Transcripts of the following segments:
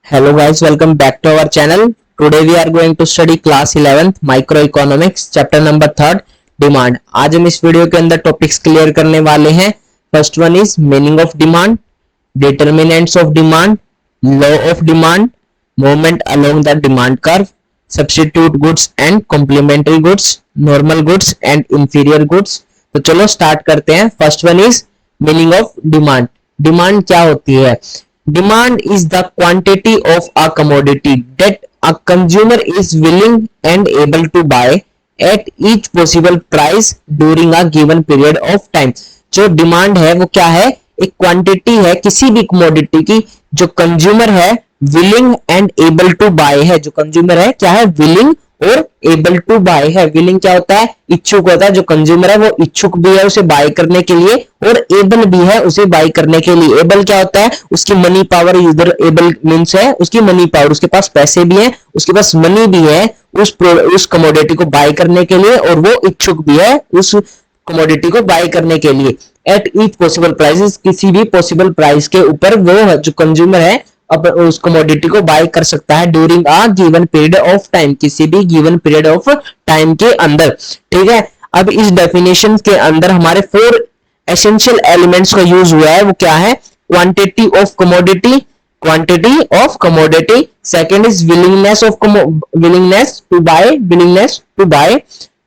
Hello guys, welcome back to our channel. Today we are going to study class 11th microeconomics chapter number 3rd demand. आज हम इस video के अंदर topics clear करने वाले हैं. First one is meaning of demand, determinants of demand, law of demand, movement along the demand curve, substitute goods and complementary goods, normal goods and inferior goods. तो चलो स्टार्ट करते हैं. First one is meaning of demand. Demand क्या होती है? Demand is the quantity of a commodity that a consumer is willing and able to buy at each possible price during a given period of time. जो demand है वो क्या है? एक quantity है किसी भी कमोडिटी की जो कंज्यूमर है willing and able to buy है. जो कंज्यूमर है क्या है? विलिंग और एबल टू बाय है. विलिंग क्या होता है? इच्छुक होता है. जो कंज्यूमर है वो इच्छुक भी है उसे बाय करने के लिए और एबल भी है उसे बाय करने के लिए. एबल क्या होता है? उसकी मनी पावर. इधर एबल मींस है उसकी मनी पावर, उसके पास पैसे भी है, उसके पास मनी भी है उस कमोडिटी को बाय करने के लिए और वो इच्छुक भी है उस कमोडिटी को बाय करने के लिए. एट ईच पॉसिबल प्राइसेस, किसी भी पॉसिबल प्राइस के ऊपर वो जो कंज्यूमर है अब उस कमोडिटी को बाय कर सकता है during a given period of time, किसी भी गिवन पीरियड ऑफ टाइम के अंदर. ठीक है. अब इस डेफिनेशन के अंदर हमारे 4 एसेंशियल एलिमेंट्स का यूज हुआ है. वो क्या है? Quantity of commodity, quantity of commodity. Second is willingness to buy.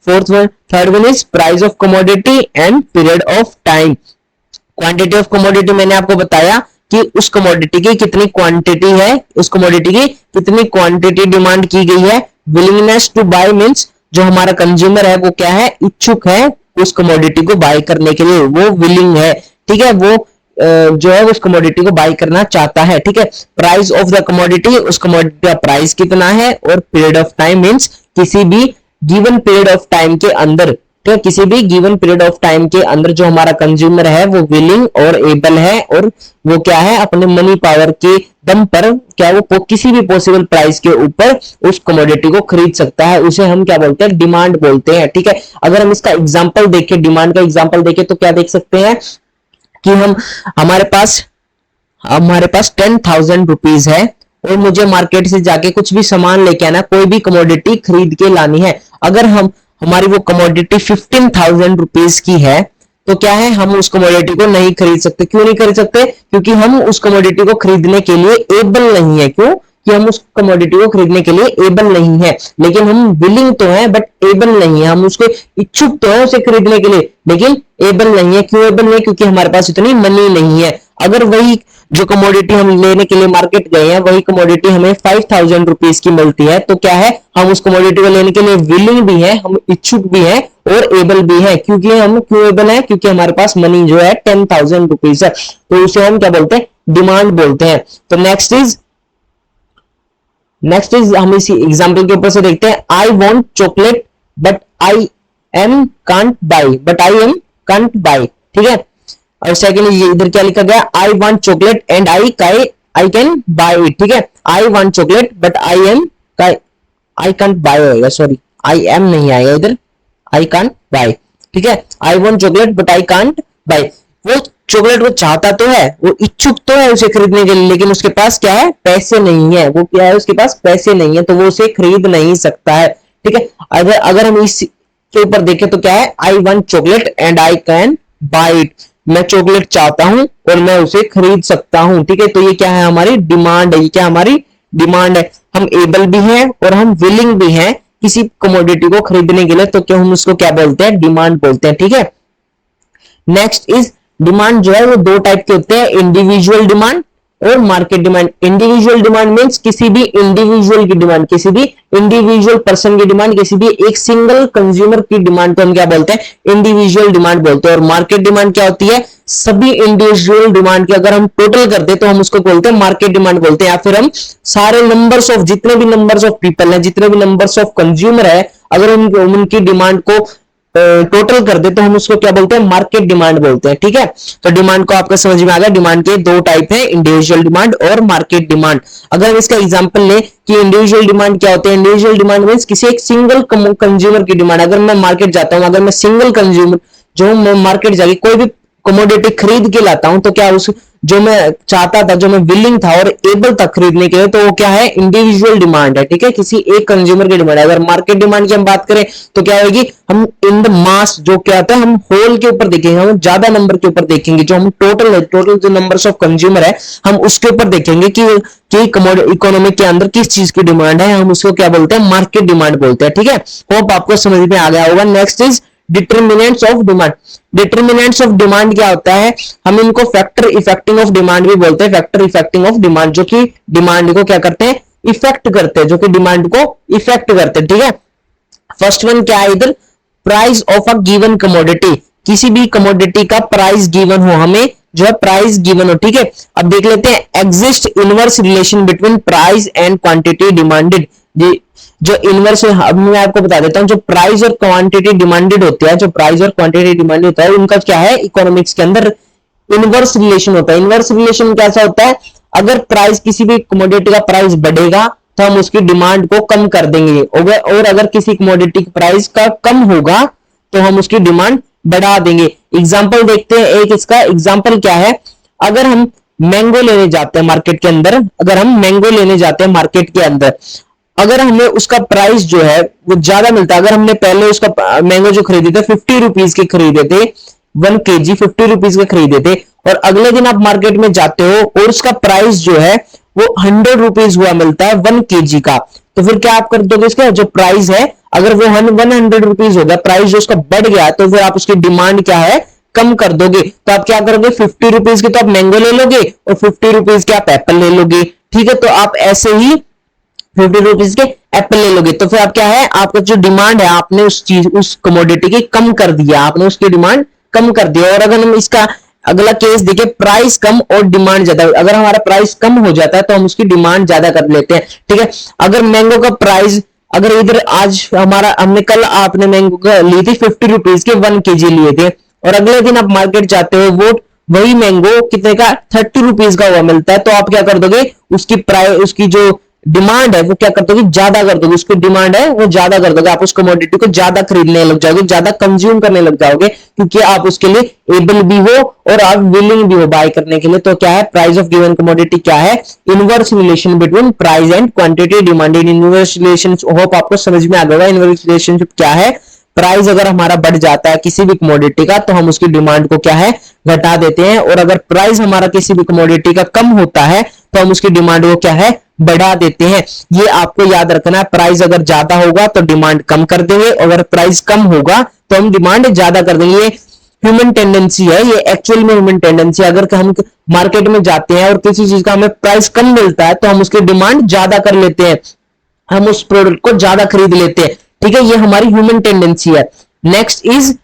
Fourth one, third one is price of commodity and period of time. Quantity of commodity मैंने आपको बताया कि उस कमोडिटी की कितनी क्वांटिटी है, उस कमोडिटी की कितनी क्वांटिटी डिमांड की गई है. विलिंगनेस टू बाय मींस जो हमारा कंज्यूमर है वो क्या है? इच्छुक है उस कमोडिटी को बाय करने के लिए, वो विलिंग है. ठीक है. वो जो है उस कमोडिटी को बाय करना चाहता है. ठीक है. प्राइस ऑफ द कमोडिटी, उस कमोडिटी का प्राइस कितना है. और पीरियड ऑफ टाइम मींस किसी भी गिवन पीरियड ऑफ टाइम के अंदर, तो किसी भी गिवन पीरियड ऑफ टाइम के अंदर जो हमारा कंज्यूमर है वो विलिंग और एबल है और वो क्या है? अपने मनी पावर के दम पर क्या वो किसी भी पॉसिबल प्राइस के ऊपर उस कमोडिटी को खरीद सकता है. उसे हम क्या बोलते हैं? डिमांड बोलते हैं. ठीक है. अगर हम इसका एग्जांपल देखें, डिमांड का एग्जांपल देखें तो क्या देख सकते हैं कि हमारे पास 10,000 रुपीज है और मुझे मार्केट से जाके कुछ भी सामान लेके आना, कोई भी कमोडिटी खरीद के लानी है. अगर हमारी वो कमोडिटी 15,000 रुपीज की है तो क्या है? हम उस कमोडिटी को नहीं खरीद सकते. क्यों नहीं खरीद सकते? क्योंकि हम उस कमोडिटी को खरीदने के लिए एबल नहीं है. क्यों? कि हम उस कमोडिटी को खरीदने के लिए एबल नहीं है. लेकिन हम विलिंग तो है बट एबल नहीं है. हम उसको इच्छुक तो है उसे खरीदने के लिए लेकिन एबल नहीं है. क्यों एबल नहीं है? क्योंकि हमारे पास इतनी मनी नहीं है. अगर वही जो कमोडिटी हम लेने के लिए मार्केट गए हैं वही कमोडिटी हमें 5,000 रुपीज की मिलती है तो क्या है? हम उस कमोडिटी को लेने के लिए विलिंग भी है, हम इच्छुक भी है और एबल भी है. क्योंकि हम क्यों एबल है? क्योंकि हमारे पास मनी जो है 10,000 रुपीज है. तो उसे हम क्या बोलते हैं? डिमांड बोलते हैं. तो नेक्स्ट इज हम इसी एग्जांपल के ऊपर से देखते हैं. I want chocolate but I am can't buy. ठीक है. और सेकंड ये इधर क्या लिखा गया? I want chocolate and I can buy it. ठीक है. I want chocolate but I can't buy होगा. सॉरी, आई एम नहीं आएगा इधर, आई कांट बाय. ठीक है. I want chocolate but I can't buy. वो चॉकलेट वो चाहता तो है, वो इच्छुक तो है उसे खरीदने के लिए लेकिन उसके पास क्या है? पैसे नहीं है. वो क्या है? उसके पास पैसे नहीं है तो वो उसे खरीद नहीं सकता है. ठीक है. अगर हम इस के ऊपर देखें तो क्या है? I want chocolate and I can buy it. मैं चॉकलेट चाहता हूं और मैं उसे खरीद सकता हूं. ठीक है. तो ये क्या है? हमारी डिमांड है. ये क्या हमारी डिमांड है? हम एबल भी हैं और हम विलिंग भी हैं किसी कमोडिटी को खरीदने के लिए तो क्या हम उसको क्या बोलते हैं? डिमांड बोलते हैं. ठीक है. नेक्स्ट इज डिमांड जो है वो 2 टाइप के होते हैं, इंडिविजुअल डिमांड और market demand. Individual demand means किसी भी इंडिविजुअल की डिमांड, किसी भी इंडिविजुअल पर्सन की डिमांड, किसी भी एक सिंगल कंज्यूमर की डिमांड को हम क्या बोलते हैं? इंडिविजुअल डिमांड बोलते हैं. और मार्केट डिमांड क्या होती है? सभी इंडिविजुअल डिमांड की अगर हम टोटल कर दे तो हम उसको बोलते हैं मार्केट डिमांड बोलते हैं. या फिर हम सारे नंबर्स ऑफ जितने भी नंबर्स ऑफ पीपल है, जितने भी नंबर्स ऑफ कंज्यूमर है, अगर उनकी डिमांड को टोटल कर दे तो हम उसको क्या बोलते हैं? मार्केट डिमांड बोलते हैं. ठीक है. तो डिमांड को आपको समझ में आ गया. डिमांड के 2 टाइप है, इंडिविजुअल डिमांड और मार्केट डिमांड. अगर हम इसका एग्जांपल लें कि इंडिविजुअल डिमांड क्या होते हैं? इंडिविजुअल डिमांड मींस किसी एक सिंगल कंज्यूमर की डिमांड. अगर मैं मार्केट जाता हूं, अगर मैं सिंगल कंज्यूमर जो मैं मार्केट जाके कोई भी कमोडिटी खरीद के लाता हूं तो क्या उस जो मैं चाहता था, जो मैं विलिंग था और एबल था खरीदने के लिए, तो वो क्या है, इंडिविजुअल डिमांड है, ठीक है, किसी एक कंज्यूमर की डिमांड है। अगर मार्केट डिमांड की हम बात करें तो क्या होगी, हम इन द मास जो क्या होता है, हम होल के ऊपर देखेंगे, हम ज्यादा नंबर के ऊपर देखेंगे, जो हम टोटल जो नंबर्स ऑफ कंज्यूमर है हम उसके ऊपर देखेंगे कि इकोनॉमी के अंदर किस चीज की डिमांड है, हम उसको क्या बोलते हैं, मार्केट डिमांड बोलते हैं, ठीक है। होप आपको समझ में आ गया होगा। Next is determinants of demand. Determinants of demand क्या होता है, हम इनको फैक्टर इफेक्टिंग ऑफ डिमांड भी बोलते हैं। फैक्टर इफेक्टिंग ऑफ डिमांड, जो कि डिमांड को क्या करते हैं, इफेक्ट करते हैं, जो कि डिमांड को इफेक्ट करते हैं, ठीक है। फर्स्ट वन क्या है इधर, price of a given commodity, किसी भी कमोडिटी का प्राइस गिवन हो, हमें जो है प्राइस गिवन हो, ठीक है। अब देख लेते हैं, exist inverse relation between price and quantity demanded. जो इनवर्स है, अब मैं आपको बता देता हूं, जो प्राइस और क्वांटिटी डिमांडेड होती है, जो प्राइस और क्वांटिटी डिमांडेड होता है, उनका क्या है, इकोनॉमिक्स के अंदर इनवर्स रिलेशन होता है। इनवर्स रिलेशन कैसा होता है, अगर प्राइस, किसी भी कमोडिटी का प्राइस बढ़ेगा तो हम उसकी डिमांड को कम कर देंगे, और अगर किसी कमोडिटी की प्राइस का कम होगा तो हम उसकी डिमांड बढ़ा देंगे। एग्जांपल देखते हैं, एक इसका एग्जांपल क्या है, अगर हम मैंगो लेने जाते हैं मार्केट के अंदर, अगर हम मैंगो लेने जाते हैं मार्केट के अंदर, अगर हमें उसका प्राइस जो है वो ज्यादा मिलता है, अगर हमने पहले उसका मैंगो जो खरीदे थे 50 रुपीज के खरीदे थे, 1 kg 50 रुपीज के खरीदे थे, और अगले दिन आप मार्केट में जाते हो और उसका प्राइस जो है वो 100 रुपीज हुआ मिलता है 1 kg का, तो फिर क्या आप कर दोगे, इसका जो प्राइस है, अगर वो 100 रुपीज हो गया, प्राइस जो उसका बढ़ गया, तो फिर आप उसकी डिमांड क्या है, कम कर दोगे। तो आप क्या करोगे, 50 रुपीज के तो आप मैंगो ले लोगे और 50 रुपीज के आप एप्पल ले लोगे, ठीक है। तो आप ऐसे ही 50 रुपीज के एप्पल ले लोगे, तो फिर आप क्या है, आपका जो डिमांड है, आपने उस चीज, उस कमोडिटी की कम कर दिया, आपने उसकी डिमांड कम कर दिया। और अगर हम इसका अगला केस देखें, प्राइस कम और डिमांड ज्यादा, अगर हमारा प्राइस कम हो जाता है तो हम उसकी डिमांड ज्यादा कर लेते हैं, ठीक है। अगर मैंगो का प्राइस, अगर इधर आज हमारा, हमने कल आपने मैंगो का ली थी 50 रुपीज के 1 kg लिए थे, और अगले दिन आप मार्केट जाते हो, वो वही मैंगो कितने का, 30 रुपीज का हुआ मिलता है, तो आप क्या कर दोगे, उसकी प्राइस, उसकी जो डिमांड है वो क्या कर दोगे, ज्यादा कर दोगे, उसकी डिमांड है वो ज्यादा कर दोगे, आप उस कमोडिटी को ज्यादा खरीदने लग जाओगे, ज्यादा कंज्यूम करने लग जाओगे, क्योंकि आप उसके लिए एबल भी हो और आप विलिंग भी हो बाय करने के लिए। तो क्या है, प्राइस ऑफ गिवन कमोडिटी क्या है, inverse relation between price and quantity demanded. Inverse relation, hope आपको समझ में आ गया। इनवर्स रिलेशनशिप क्या है, प्राइस अगर हमारा बढ़ जाता है किसी भी कमोडिटी का तो हम उसकी डिमांड को क्या है, घटा देते हैं, और अगर प्राइस हमारा किसी भी कमोडिटी का कम होता है तो हम उसकी डिमांड को क्या है, बढ़ा देते हैं। ये आपको याद रखना है, प्राइस अगर ज्यादा होगा तो डिमांड कम कर देंगे, अगर प्राइस कम होगा तो हम डिमांड ज्यादा कर देंगे। ये ह्यूमन टेंडेंसी है, ये एक्चुअल में ह्यूमन टेंडेंसी। अगर हम मार्केट में जाते हैं और किसी चीज का हमें प्राइस कम मिलता है तो हम उसकी डिमांड ज्यादा कर लेते हैं, हम उस प्रोडक्ट को ज्यादा खरीद लेते हैं, ठीक है, ये हमारी ह्यूमन टेंडेंसी है। Next is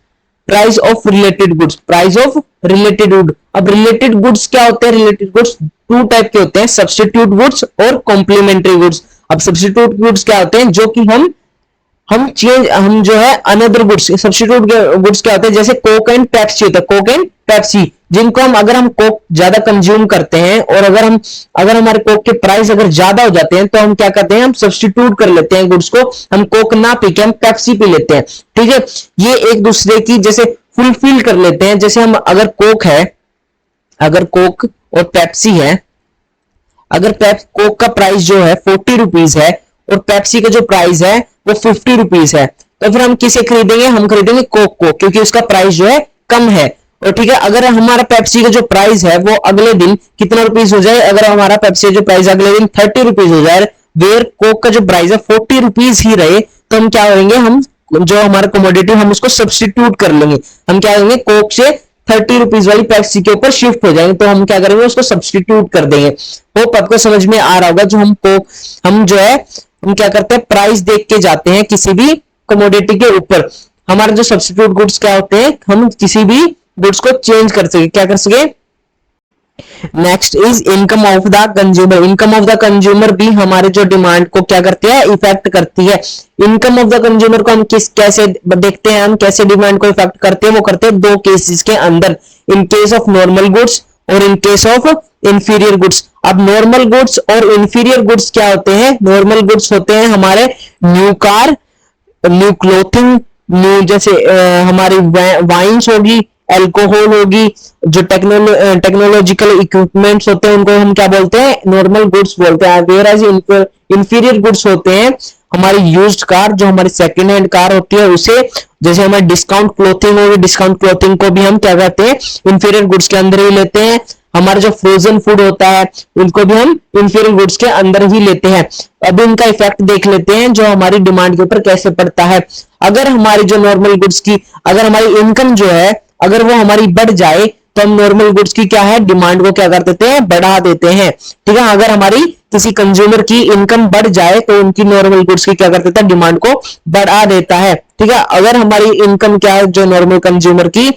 price of related goods. Price of related good, अब रिलेटेड गुड्स क्या होते हैं, रिलेटेड गुड्स 2 टाइप के होते हैं, सब्स्टिट्यूट गुड्स और कॉम्प्लीमेंट्री गुड्स। अब सब्स्टिट्यूट गुड्स क्या होते हैं, जो कि हम जो है अनदर गुड्स, सब्स्टिट्यूट गुड्स क्या होते हैं, जैसे कोक एंड पेप्सी होता है, कोक एंड पेप्सी, जिनको हम, अगर हम कोक ज्यादा कंज्यूम करते हैं और अगर हमारे कोक के प्राइस अगर ज्यादा हो जाते हैं तो हम क्या करते हैं, हम सब्स्टिट्यूट कर लेते हैं गुड्स को, हम कोक ना पी के हम पेप्सी पी लेते हैं, ठीक है। ये एक दूसरे की जैसे फुलफिल कर लेते हैं। जैसे हम, अगर कोक है, अगर कोक और पेप्सी है, अगर कोक का प्राइस जो है 40 रुपीज है और पेप्सी का जो प्राइस है वो 50 रुपीज है, तो फिर हम किसे खरीदेंगे, हम खरीदेंगे कोक को, क्योंकि उसका प्राइस जो है कम है। और ठीक है, अगर हमारा पेप्सी का जो प्राइस है वो अगले दिन कितना रुपीज हो जाए, अगर हमारा पेप्सी का जो प्राइस अगले दिन 30 रुपीज हो जाए, वेयर कोक का जो प्राइस है 40 रुपीज ही रहे, तो हम क्या करेंगे, हम जो हमारा कमोडिटी हम उसको सब्स्टिट्यूट कर लेंगे, हम क्या करेंगे, कोक से 30 रुपीज वाली पेप्सी के ऊपर शिफ्ट हो जाएंगे, तो हम क्या करेंगे, उसको सब्स्टिट्यूट कर देंगे। होप आपको समझ में आ रहा होगा। जो हम जो है, हम क्या करते हैं, प्राइस देख के जाते हैं किसी भी कमोडिटी के ऊपर। हमारा जो सब्स्टिट्यूट गुड्स क्या होते हैं, हम किसी भी गुड्स को चेंज कर सके, क्या कर सके। Next is income of the consumer. Income of the consumer भी हमारे जो डिमांड को क्या करती है, इफेक्ट करती है। इनकम ऑफ द कंज्यूमर को हम कैसे देखते हैं, हम कैसे डिमांड को इफेक्ट करते हैं, वो करते हैं 2 केसेस के अंदर, in case of normal goods और in case of inferior goods. अब नॉर्मल गुड्स और इंफीरियर गुड्स क्या होते हैं, नॉर्मल गुड्स होते हैं हमारे new car, new clothing, new जैसे हमारी वाइन्स होगी, अल्कोहल होगी, जो टेक्नोलॉजिकल इक्विपमेंट्स होते हैं उनको हम क्या बोलते हैं, नॉर्मल गुड्स बोलते हैं। वेयर एज इंफीरियर गुड्स होते हैं हमारी यूज्ड कार, जो हमारी सेकेंड हैंड कार होती है उसे, जैसे हमारी डिस्काउंट क्लोथिंग होगी, डिस्काउंट क्लोथिंग को भी हम क्या कहते हैं, इंफीरियर गुड्स के अंदर ही लेते हैं। हमारा जो फ्रोजन फूड होता है उनको भी हम इंफीरियर गुड्स के अंदर ही लेते हैं। अब इनका इफेक्ट देख लेते हैं जो हमारी डिमांड के ऊपर कैसे पड़ता है। अगर हमारी जो नॉर्मल गुड्स की, अगर हमारी इनकम जो है अगर वो हमारी बढ़ जाए तो हम नॉर्मल गुड्स की क्या है, डिमांड को क्या कर देते हैं, बढ़ा देते हैं। ठीक है, अगर हमारी किसी कंज्यूमर की इनकम बढ़ जाए तो उनकी नॉर्मल गुड्स की क्या कर देता है, डिमांड को बढ़ा देता है। ठीक है, अगर हमारी इनकम क्या है, जो नॉर्मल कंज्यूमर की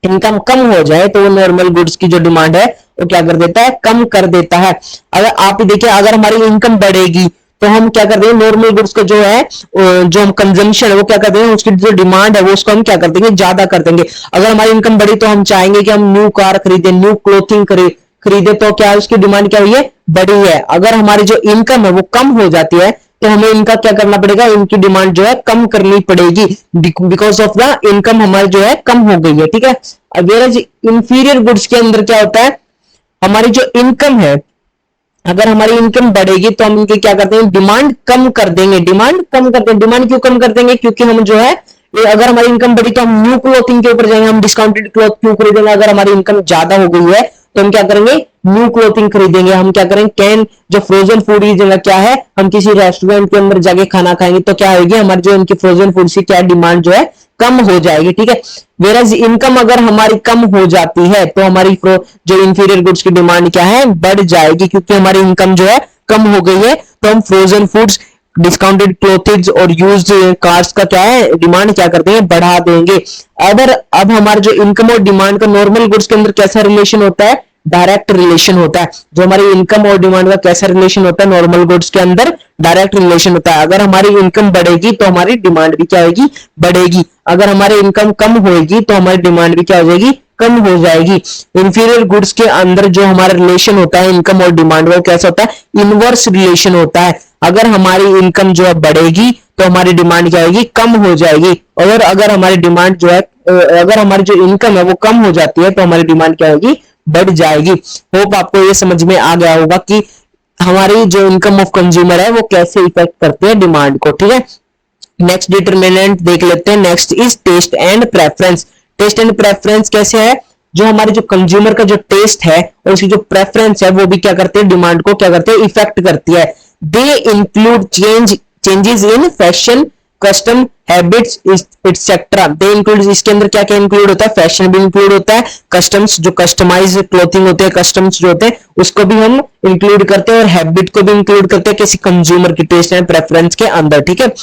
इनकम कम हो जाए तो वो नॉर्मल गुड्स की जो डिमांड है वो क्या कर देता है, कम कर देता है। अगर आप देखिए, अगर हमारी इनकम बढ़ेगी तो हम क्या कर देंगे, नॉर्मल गुड्स का जो है, जो हम कंजम्पशन है वो क्या कर देंगे, उसकी जो डिमांड है वो उसको हम क्या कर देंगे, ज्यादा कर देंगे। अगर हमारी इनकम बढ़ी तो हम चाहेंगे कि हम न्यू कार खरीदे, न्यू क्लोथिंग खरीदे, तो क्या है, उसकी डिमांड क्या हुई है, बढ़ी है। अगर हमारी जो इनकम है वो कम हो जाती है तो हमें इनका क्या करना पड़ेगा, इनकी डिमांड जो है कम करनी पड़ेगी, बिकॉज ऑफ द इनकम हमारी जो है कम हो गई है। ठीक है, वेयर इंफीरियर गुड्स के अंदर क्या होता है, हमारी जो इनकम है, अगर हमारी इनकम बढ़ेगी तो हम इनकी क्या करते हैं, डिमांड कम कर देंगे। डिमांड कम करते हैं, डिमांड क्यों कम कर देंगे, क्योंकि हम जो है, अगर हमारी इनकम बढ़ी तो हम न्यू क्लोथिंग के ऊपर जाएंगे, हम डिस्काउंटेड क्लॉथ क्यों खरीदेंगे। अगर हमारी इनकम ज्यादा हो गई है तो हम क्या करेंगे, न्यू क्लोथिंग खरीदेंगे। हम क्या करेंगे, कैन जो फ्रोजन फूड की जगह क्या है, हम किसी रेस्टोरेंट के अंदर जाके खाना खाएंगे तो क्या होगी, हमारी जो इनकी फ्रोजन फूड की क्या डिमांड जो है कम हो जाएगी। ठीक है, वेराज इनकम अगर हमारी कम हो जाती है तो हमारी जो इंफीरियर गुड्स की डिमांड क्या है, बढ़ जाएगी, क्योंकि हमारी इनकम जो है कम हो गई है। तो हम फ्रोजन फूड्स, डिस्काउंटेड क्लोथिंग्स और यूज्ड कार्स का क्या है, डिमांड क्या करते हैं, बढ़ा देंगे। अगर अब हमारे जो इनकम और डिमांड का नॉर्मल गुड्स के अंदर कैसा रिलेशन होता है, डायरेक्ट रिलेशन होता है। जो हमारी इनकम और डिमांड का कैसा रिलेशन होता है, नॉर्मल गुड्स के अंदर डायरेक्ट रिलेशन होता है। अगर हमारी इनकम बढ़ेगी तो हमारी डिमांड भी क्या होगी, बढ़ेगी। अगर हमारी इनकम कम होगी तो हमारी डिमांड भी क्या हो जाएगी, कम हो जाएगी। इंफीरियर गुड्स के अंदर जो हमारा रिलेशन होता है इनकम और डिमांड का, कैसा होता है, इनवर्स रिलेशन होता है। अगर हमारी इनकम जो है बढ़ेगी तो हमारी डिमांड क्या होगी, कम हो जाएगी। और अगर हमारी डिमांड जो है, अगर हमारी जो इनकम है वो कम हो जाती है तो हमारी डिमांड क्या होगी, बढ़ जाएगी। होप आपको ये समझ में आ गया होगा कि हमारी जो इनकम ऑफ कंज्यूमर है वो कैसे इफेक्ट करते हैं डिमांड को। ठीक है, नेक्स्ट डिटरमिनेंट देख लेते हैं। Next is taste and preference. Taste and preference कैसे है, जो हमारे जो कंज्यूमर का जो टेस्ट है और उसकी जो प्रेफरेंस है वो भी क्या करते हैं, डिमांड को क्या करते हैं, इफेक्ट करती है। They include changes in fashion, custom, habits etcetera. They include, इसके अंदर क्या क्या इंक्लूड होता है, फैशन भी इंक्लूड होता है, कस्टम्स जो कस्टमाइज क्लोथिंग होते हैं, कस्टम्स जो होते हैं उसको भी हम इंक्लूड करते हैं, और हैबिट को भी इंक्लूड करते हैं किसी कंज्यूमर की टेस्ट एंड प्रेफरेंस के अंदर। ठीक है,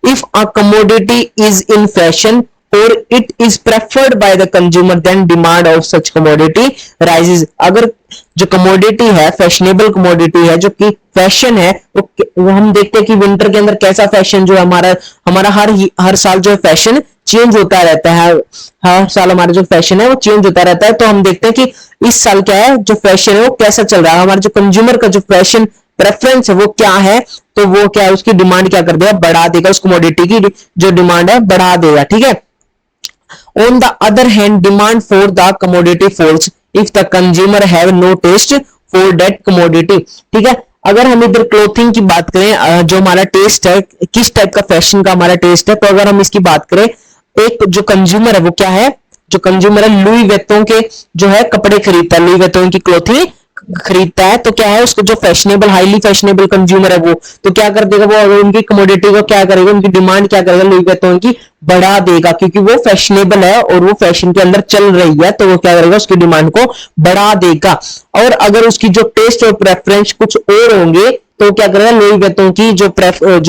if a commodity is in fashion और it is preferred by the consumer then demand of such commodity rises. अगर जो कमोडिटी है, फैशनेबल कमोडिटी है, जो कि फैशन है, वो हम देखते हैं कि विंटर के अंदर कैसा फैशन जो हमारा हमारा हर साल जो फैशन चेंज होता रहता है। हर साल हमारा जो फैशन है वो चेंज होता रहता है। तो हम देखते हैं कि इस साल क्या है, जो फैशन है वो कैसा चल रहा है, हमारे जो कंज्यूमर का जो फैशन प्रेफरेंस है वो क्या है, तो वो क्या है, उसकी डिमांड क्या कर देगा, बढ़ा देगा। उस कमोडिटी की जो डिमांड है बढ़ा देगा। ठीक है, on the other hand demand for the commodity falls if the consumer have no taste for that commodity। ठीक है, अगर हम इधर क्लोथिंग की बात करें, जो हमारा टेस्ट है, किस टाइप का फैशन का हमारा टेस्ट है, तो अगर हम इसकी बात करें, एक जो कंज्यूमर है वो क्या है, जो कंज्यूमर है लुई वेतों के जो है कपड़े खरीदता है, लुई वेतों की क्लोथिंग खरीदता है, तो क्या है, उसको जो फैशनेबल, हाईली फैशनेबल कंज्यूमर है वो तो क्या कर देगा, वो उनकी कमोडिटी को क्या करेगा, उनकी डिमांड क्या करेगा, लुई वेतों की बढ़ा देगा, क्योंकि वो फैशनेबल है और वो फैशन के अंदर चल रही है, तो वो क्या करेगा, उसकी डिमांड को बढ़ा देगा। और अगर उसकी जो टेस्ट और प्रेफरेंस कुछ और होंगे तो क्या करेगा, लुई वेतों की जो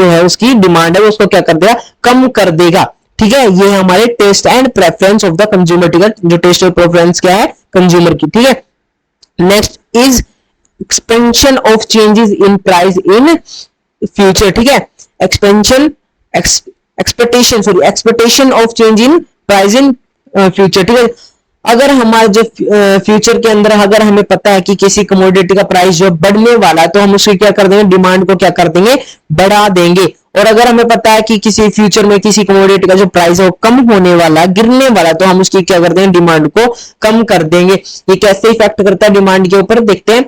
है उसकी डिमांड है उसको क्या कर देगा, कम कर देगा। ठीक है, ये हमारे taste and preference of the consumer. ठीक है, जो टेस्ट और प्रेफरेंस क्या है कंज्यूमर की। ठीक है, next is expansion of changes in price in future. ठीक है, expansion expectation of change in price in future. ठीक है, अगर हमारे जो फ्यूचर के अंदर अगर हमें पता है कि किसी कमोडिटी का प्राइस जो बढ़ने वाला है तो हम उसकी क्या कर देंगे, डिमांड को क्या कर देंगे, बढ़ा देंगे। और अगर हमें पता है कि किसी फ्यूचर में किसी कमोडिटी का जो प्राइस है वो कम होने वाला, गिरने वाला, तो हम उसकी क्या करते हैं, डिमांड को कम कर देंगे। ये कैसे इफेक्ट करता है डिमांड के ऊपर, देखते हैं।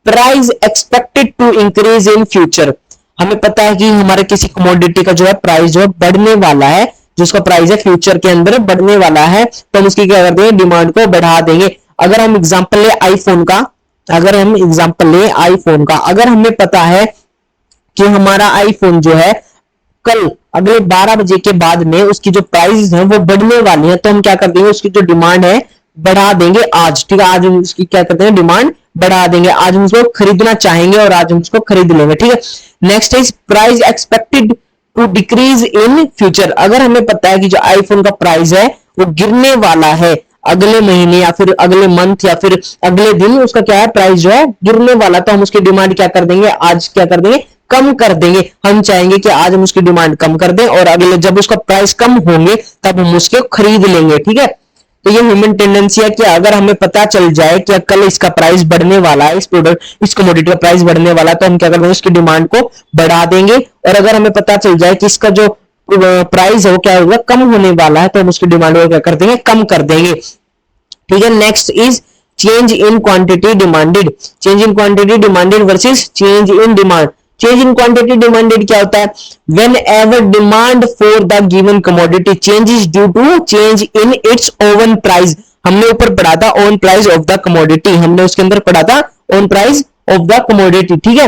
Price expected to increase in future, हमें पता है कि हमारे किसी कमोडिटी का जो है प्राइस जो है बढ़ने वाला है, जो उसका प्राइस है फ्यूचर के अंदर बढ़ने वाला है, तो हम उसकी क्या करते हैं, डिमांड को बढ़ा देंगे। अगर हम एग्जांपल ले आईफोन का, अगर हम एग्जांपल ले आईफोन का, अगर हमें पता है कि हमारा आईफोन जो है कल अगले 12 बजे के बाद में उसकी जो प्राइस है वो बढ़ने वाली है, तो हम क्या कर देंगे, उसकी जो डिमांड है बढ़ा देंगे आज। ठीक है, आज हम उसकी क्या करते हैं, डिमांड बढ़ा देंगे, आज हम उसको खरीदना चाहेंगे और आज हम उसको खरीद लेंगे। ठीक है, next is price expected to decrease in future, अगर हमें पता है कि जो आईफोन का प्राइस है वो गिरने वाला है अगले महीने या फिर अगले मंथ या फिर अगले दिन, उसका क्या है, प्राइस जो है गिरने वाला, तो हम उसकी डिमांड क्या कर देंगे, आज क्या कर देंगे, कम कर देंगे। हम चाहेंगे कि आज हम उसकी डिमांड कम कर दें और अगले जब उसका प्राइस कम होंगे तब हम उसके खरीद लेंगे। ठीक है, तो ये ह्यूमन टेंडेंसी है कि अगर हमें पता चल जाए कि कल इसका प्राइस बढ़ने वाला है, इस प्रोडक्ट, इस कमोडिटी का प्राइस बढ़ने वाला है, तो हम क्या कर देंगे, उसकी डिमांड को बढ़ा देंगे। और अगर हमें पता चल जाए कि इसका जो प्राइस है वो क्या होगा, कम होने वाला है, तो हम उसकी डिमांड को क्या कर देंगे, कम कर देंगे। ठीक है, next is change in quantity demanded, change in quantity demanded versus change in demand. Change in quantity demanded क्या होता है, whenever demand for the given commodity changes due to change in its own price. हमने ऊपर पढ़ा था own price of the commodity, हमने उसके अंदर पढ़ा था own price of the commodity. ठीक है,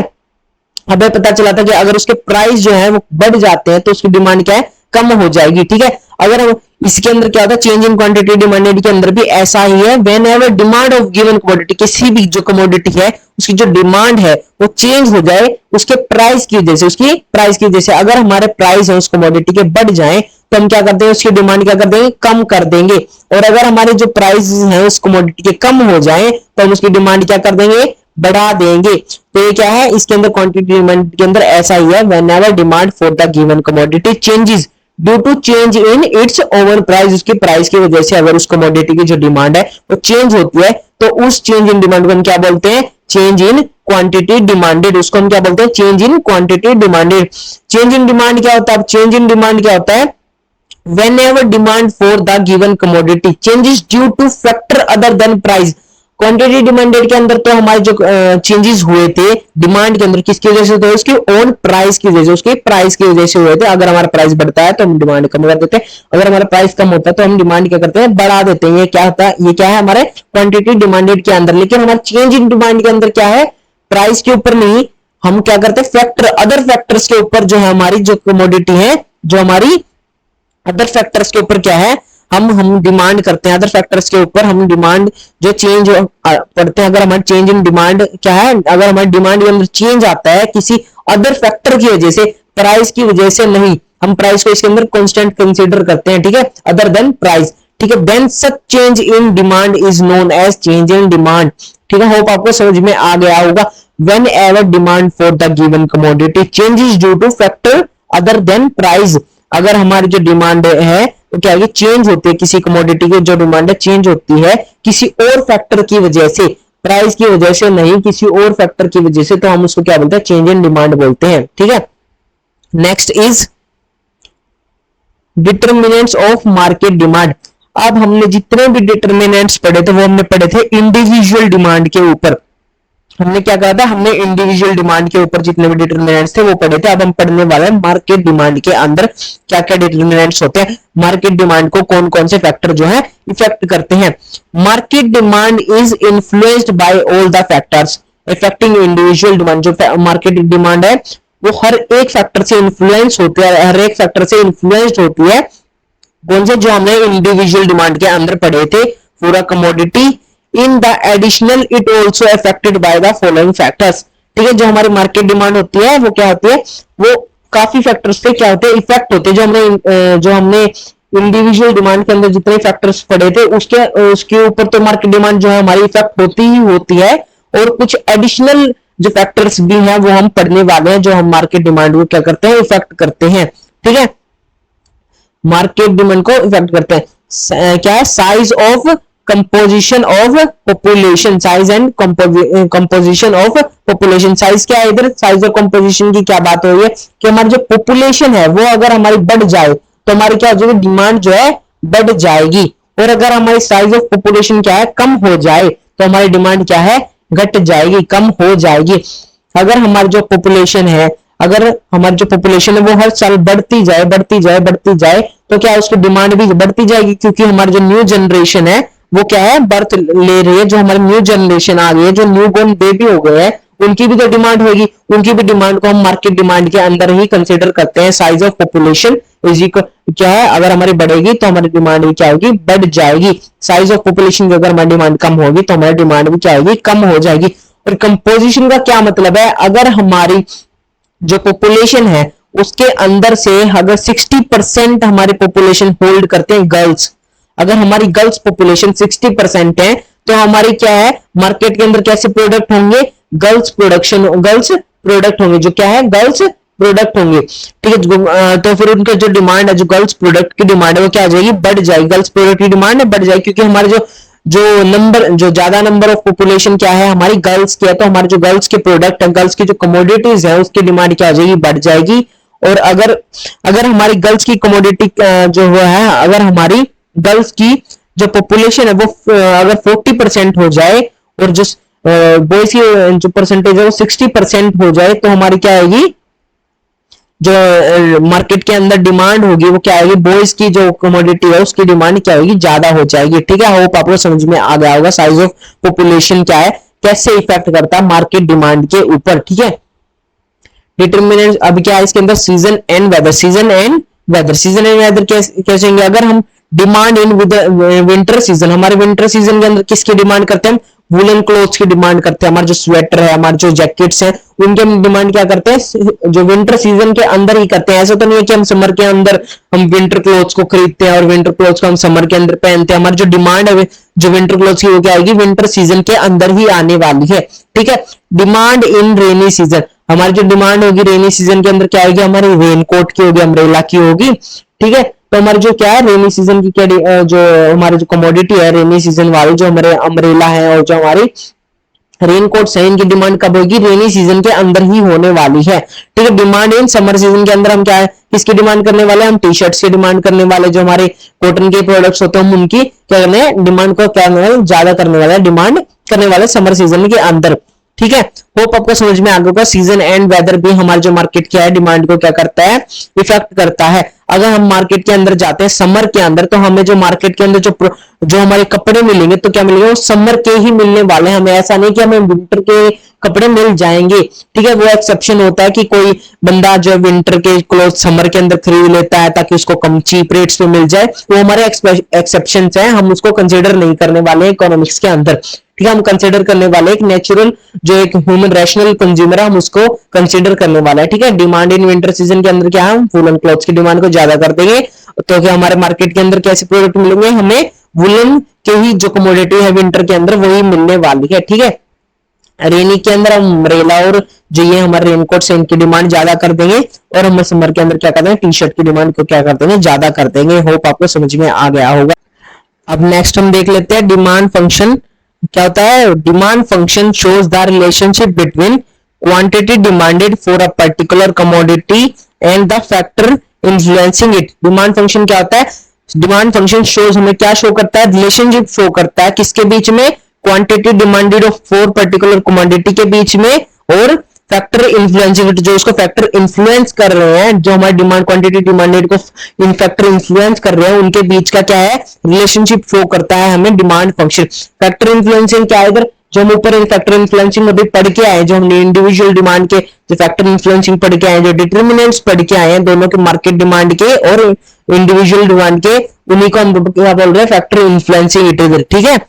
हमें पता चला था कि अगर उसके प्राइस जो है वो बढ़ जाते हैं तो उसकी डिमांड क्या है, कम हो जाएगी। ठीक है, अगर हम इसके अंदर क्या होता है, चेंज इन क्वांटिटी डिमांडेड के अंदर भी ऐसा ही है, whenever demand of given commodity, किसी भी जो कमोडिटी है उसकी जो डिमांड है वो चेंज हो जाए उसके प्राइस की वजह से, उसकी प्राइस की वजह से। अगर हमारे प्राइस है उस कमोडिटी के बढ़ जाए तो हम क्या करते हैं, उसकी डिमांड क्या कर देंगे, कम कर देंगे। और अगर हमारे जो प्राइस है उस कमोडिटी के कम हो जाए तो हम उसकी डिमांड क्या कर देंगे, बढ़ा देंगे। तो ये क्या है, इसके अंदर क्वांटिटी डिमांड के अंदर ऐसा ही है, whenever demand for the given commodity changes due to change in its own price, उसकी प्राइस की वजह से अगर उस कमोडिटी की जो डिमांड है वो चेंज होती है तो उस चेंज इन डिमांड को हम क्या बोलते हैं, चेंज इन क्वांटिटी डिमांडेड, उसको हम क्या बोलते हैं, change in quantity demanded. Change in demand क्या होता है, चेंज इन डिमांड क्या होता है, whenever demand for the given commodity changes due to factor other than price। Quantity demanded के अंदर तो हमारे जो चेंजेस हुए थे डिमांड के अंदर किसकी वजह से, तो उसकी ओन प्राइस की वजह से, उसके प्राइस की वजह से हुए थे। अगर हमारा प्राइस बढ़ता है तो हम डिमांड कम कर देते हैं, अगर हमारा प्राइस कम होता है तो हम डिमांड क्या करते हैं, बढ़ा देते हैं। ये क्या होता है, ये क्या है हमारे क्वांटिटी डिमांडेड के अंदर। लेकिन हमारे चेंज इन डिमांड के अंदर क्या है, प्राइस के ऊपर नहीं, हम क्या करते हैं, फैक्टर, अदर फैक्टर्स के ऊपर जो है हमारी जो कमोडिटी है, जो हमारी अदर फैक्टर्स के ऊपर क्या है, हम डिमांड करते हैं। अदर फैक्टर्स के ऊपर हम डिमांड जो चेंज करते हैं, अगर हमारी चेंज इन डिमांड क्या है, अगर हमारी डिमांड के अंदर चेंज आता है किसी अदर फैक्टर की वजह से, प्राइस की वजह से नहीं, हम प्राइस को इसके अंदर कांस्टेंट कंसीडर करते हैं। ठीक है, अदर देन प्राइस। ठीक है, then such change in demand is known as change in demand. ठीक है, होप आपको समझ में आ गया होगा। Whenever demand for the given commodity changes due to factor other than price, अगर हमारी जो डिमांड है तो क्या है, चेंज होती है, किसी कमोडिटी की जो डिमांड है चेंज होती है किसी और फैक्टर की वजह से, प्राइस की वजह से नहीं, किसी और फैक्टर की वजह से, तो हम उसको क्या बोलते हैं, चेंज इन डिमांड बोलते हैं। ठीक है, next is determinants of market demand. अब हमने जितने भी डिटर्मिनेंट्स पढ़े थे वो हमने पढ़े थे इंडिविजुअल डिमांड के ऊपर। हमने क्या कहा था, हमने इंडिविजुअल डिमांड के ऊपर जितने भी डिटर्मिनेंट्स थे वो पढ़े थे। अब हम पढ़ने वाले हैं मार्केट डिमांड के अंदर क्या क्या डिटर्मिनेंट्स होते हैं, मार्केट डिमांड को कौन कौन से फैक्टर जो है इफेक्ट करते हैं। Market demand is influenced by all the factors affecting individual demand. जो मार्केट डिमांड है वो हर एक फैक्टर से इन्फ्लुएंस होती है, हर एक फैक्टर से इन्फ्लुएंस्ड होती है। कौन से, जो हमने इंडिविजुअल डिमांड के अंदर पढ़े थे, पूरा commodity. In the additional it also affected by the following factors. ठीक है, जो हमारी मार्केट डिमांड होती है वो क्या होती है, वो काफी फैक्टर्स से क्या होते हैं, इफेक्ट होते हैं। जो हमने इंडिविजुअल डिमांड के अंदर जितने फैक्टर्स पढ़े थे उसके ऊपर तो मार्केट डिमांड जो है हमारी इफेक्ट होती ही होती है, और कुछ एडिशनल जो फैक्टर्स भी हैं वो हम पढ़ने वाले हैं, जो हम मार्केट डिमांड को क्या करते हैं, इफेक्ट करते हैं। ठीक है, मार्केट डिमांड को इफेक्ट करते हैं। क्या है, size of composition of population, size and composition of population. Size क्या है इधर, साइज और कंपोजिशन की क्या बात हो रही है कि हमारी जो पॉपुलेशन है वो अगर हमारी बढ़ जाए तो हमारी क्या हो जाएगी, डिमांड जो है बढ़ जाएगी, और अगर हमारी साइज ऑफ पॉपुलेशन क्या है, कम हो जाए तो हमारी डिमांड क्या है, घट जाएगी, कम हो जाएगी। अगर हमारी जो पॉपुलेशन है, अगर हमारी जो पॉपुलेशन है वो हर साल बढ़ती जाए बढ़ती जाए बढ़ती जाए तो क्या उसकी डिमांड भी बढ़ती जाएगी, क्योंकि हमारी जो न्यू जनरेशन है वो क्या है, बर्थ ले रही है, जो हमारी न्यू जनरेशन आ गई है, जो न्यू बोर्न बेबी हो गए हैं, उनकी भी तो डिमांड होगी, उनकी भी डिमांड को हम मार्केट डिमांड के अंदर ही कंसीडर करते हैं। Size of population is equal क्या है, अगर हमारी बढ़ेगी तो हमारी डिमांड भी क्या होगी, बढ़ जाएगी। साइज ऑफ पॉपुलेशन की अगर हमारी डिमांड कम होगी तो हमारी डिमांड भी क्या होगी, कम हो जाएगी। और कंपोजिशन का क्या मतलब है, अगर हमारी जो पॉपुलेशन है उसके अंदर से अगर 60% हमारी पॉपुलेशन होल्ड करते हैं गर्ल्स, अगर हमारी गर्ल्स पॉपुलेशन 60% है तो हमारी क्या है, मार्केट के अंदर कैसे प्रोडक्ट होंगे, गर्ल्स प्रोडक्शन, गर्ल्स प्रोडक्ट होंगे, जो क्या है, गर्ल्स प्रोडक्ट होंगे, ठीक है। तो फिर उनका जो डिमांड है, जो गर्ल्स प्रोडक्ट की डिमांड है वो क्या आ जाएगी, बढ़ जाएगी, गर्ल्स प्रोडक्ट की डिमांड बढ़ जाएगी, क्योंकि हमारे जो जो नंबर, जो ज्यादा नंबर ऑफ पॉपुलेशन क्या है हमारी गर्ल्स की है, तो हमारे जो गर्ल्स के प्रोडक्ट है, गर्ल्स की जो कमोडिटीज है उसकी डिमांड क्या हो जाएगी, बढ़ जाएगी। और अगर अगर हमारी गर्ल्स की कमोडिटी जो है, अगर हमारी गर्ल्स की जो पॉपुलेशन है वो अगर 40% हो जाए और जो बॉयज की जो परसेंटेज है वो 60% हो जाए तो हमारी क्या आएगी, जो मार्केट के अंदर डिमांड होगी वो क्या आएगी, बॉयज की जो कमोडिटी है उसकी डिमांड क्या होगी, ज्यादा हो जाएगी, ठीक है। होप आपको समझ में आ गया होगा साइज ऑफ पॉपुलेशन क्या है, कैसे इफेक्ट करता है मार्केट डिमांड के ऊपर, ठीक है। डिटर्मिनेंट अब क्या है इसके अंदर, season and weather, season and weather, season and weather कैसे होंगे, अगर हम डिमांड इन विंटर सीजन, हमारे विंटर सीजन के अंदर किसकी डिमांड करते हैं, वुलन क्लोथ्स की डिमांड करते हैं, हमारे जो स्वेटर है, हमारे जो जैकेट्स हैं, उनके हम डिमांड क्या करते हैं, जो विंटर सीजन के अंदर ही करते हैं। ऐसा तो नहीं है कि हम समर के अंदर हम विंटर क्लोथ्स को खरीदते हैं और विंटर क्लोथ्स को हम समर के अंदर पहनते हैं। हमारी जो डिमांड है जो विंटर क्लोथ्स की वो क्या आएगी, विंटर सीजन के अंदर ही आने वाली है, ठीक है। डिमांड इन रेनी सीजन, हमारी जो डिमांड होगी रेनी सीजन के अंदर क्या आएगी, हमारी रेनकोट की होगी, अम्ब्रेला की होगी, ठीक है। तो हमारी जो क्या है रेनी सीजन की क्या जो हमारी जो कमोडिटी है रेनी सीजन वाली, जो हमारे अम्ब्रेला है और जो हमारी रेनकोट है, इनकी डिमांड कब होगी, रेनी सीजन के अंदर ही होने वाली है, ठीक है। डिमांड इन समर सीजन के अंदर हम क्या है, किसकी डिमांड करने वाले, हम टी शर्ट्स की डिमांड करने वाले, जो हमारे कॉटन के प्रोडक्ट्स होते हैं हम उनकी क्या करने हैं, डिमांड को क्या ज्यादा करने वाले, डिमांड करने वाले समर सीजन के अंदर, ठीक है। होप आपको समझ में आ गया होगा। सीजन एंड वेदर भी हमारे जो मार्केट क्या है डिमांड को क्या करता है, इफेक्ट करता है। अगर हम मार्केट के अंदर जाते हैं समर के अंदर तो हमें जो मार्केट के अंदर जो हमारे कपड़े मिलेंगे तो क्या मिलेंगे, वो समर के ही मिलने वाले हैं, हमें ऐसा नहीं कि हमें विंटर के कपड़े मिल जाएंगे, ठीक है। वो एक्सेप्शन होता है कि कोई बंदा जो विंटर के क्लोथ समर के अंदर खरीद लेता है ताकि उसको कम चीप रेट्स पे मिल जाए, वो हमारे एक्सेप्शन है, हम उसको कंसिडर नहीं करने वाले इकोनॉमिक्स के अंदर, ठीक है। हम कंसिडर करने वाले एक नेचुरल जो एक ह्यूमन रैशनल कंज्यूमर है हम उसको कंसिडर करने वाला है, ठीक है। डिमांड इन विंटर सीजन के अंदर क्या है, हम वुलन क्लॉथ्स की डिमांड को ज्यादा कर देंगे, तो क्या हमारे मार्केट के अंदर कैसे प्रोडक्ट मिलेंगे, हमें वुलन के ही जो कमोडिटी है विंटर के अंदर वही मिलने वाली है, ठीक है। रेनी के अंदर हम अम्ब्रेला और जो ये हमारे रेनकोट से इनकी डिमांड ज्यादा कर देंगे, और हम समर के अंदर क्या कर देंगे, टी शर्ट की डिमांड को क्या कर देंगे, ज्यादा कर देंगे। होप आपको समझ में आ गया होगा। अब नेक्स्ट हम देख लेते हैं डिमांड फंक्शन क्या होता है। Demand function shows the relationship between quantity demanded for a particular commodity and the factor influencing it. Demand function क्या होता है, डिमांड फंक्शन शोज हमें क्या शो करता है, रिलेशनशिप शो करता है किसके बीच में, quantity demanded of for particular commodity के बीच में और फैक्टर इन्फ्लुएंसिंग इट, जो उसको फैक्टर इन्फ्लुएंस कर रहे हैं, जो हमारी डिमांड क्वांटिटी डिमांडेड को इन फैक्टर इन्फ्लुएंस कर रहे हैं उनके बीच का क्या है, रिलेशनशिप शो करता है हमें डिमांड फंक्शन। फैक्टर इन्फ्लुएंसिंग क्या है, इधर जो हम ऊपर फैक्टर इन्फ्लुएंसिंग अभी पढ़ के आए, जो हमने इंडिविजुअल डिमांड के जो फैक्टर इन्फ्लुएंसिंग पढ़ के आए, जो डिटर्मिनेंट्स पढ़ के आए हैं दोनों के मार्केट डिमांड के और इंडिविजुअल डिमांड के, उन्हीं को हम क्या बोल रहे हैं, फैक्टर इन्फ्लुएंसिंग इट इधर, ठीक है।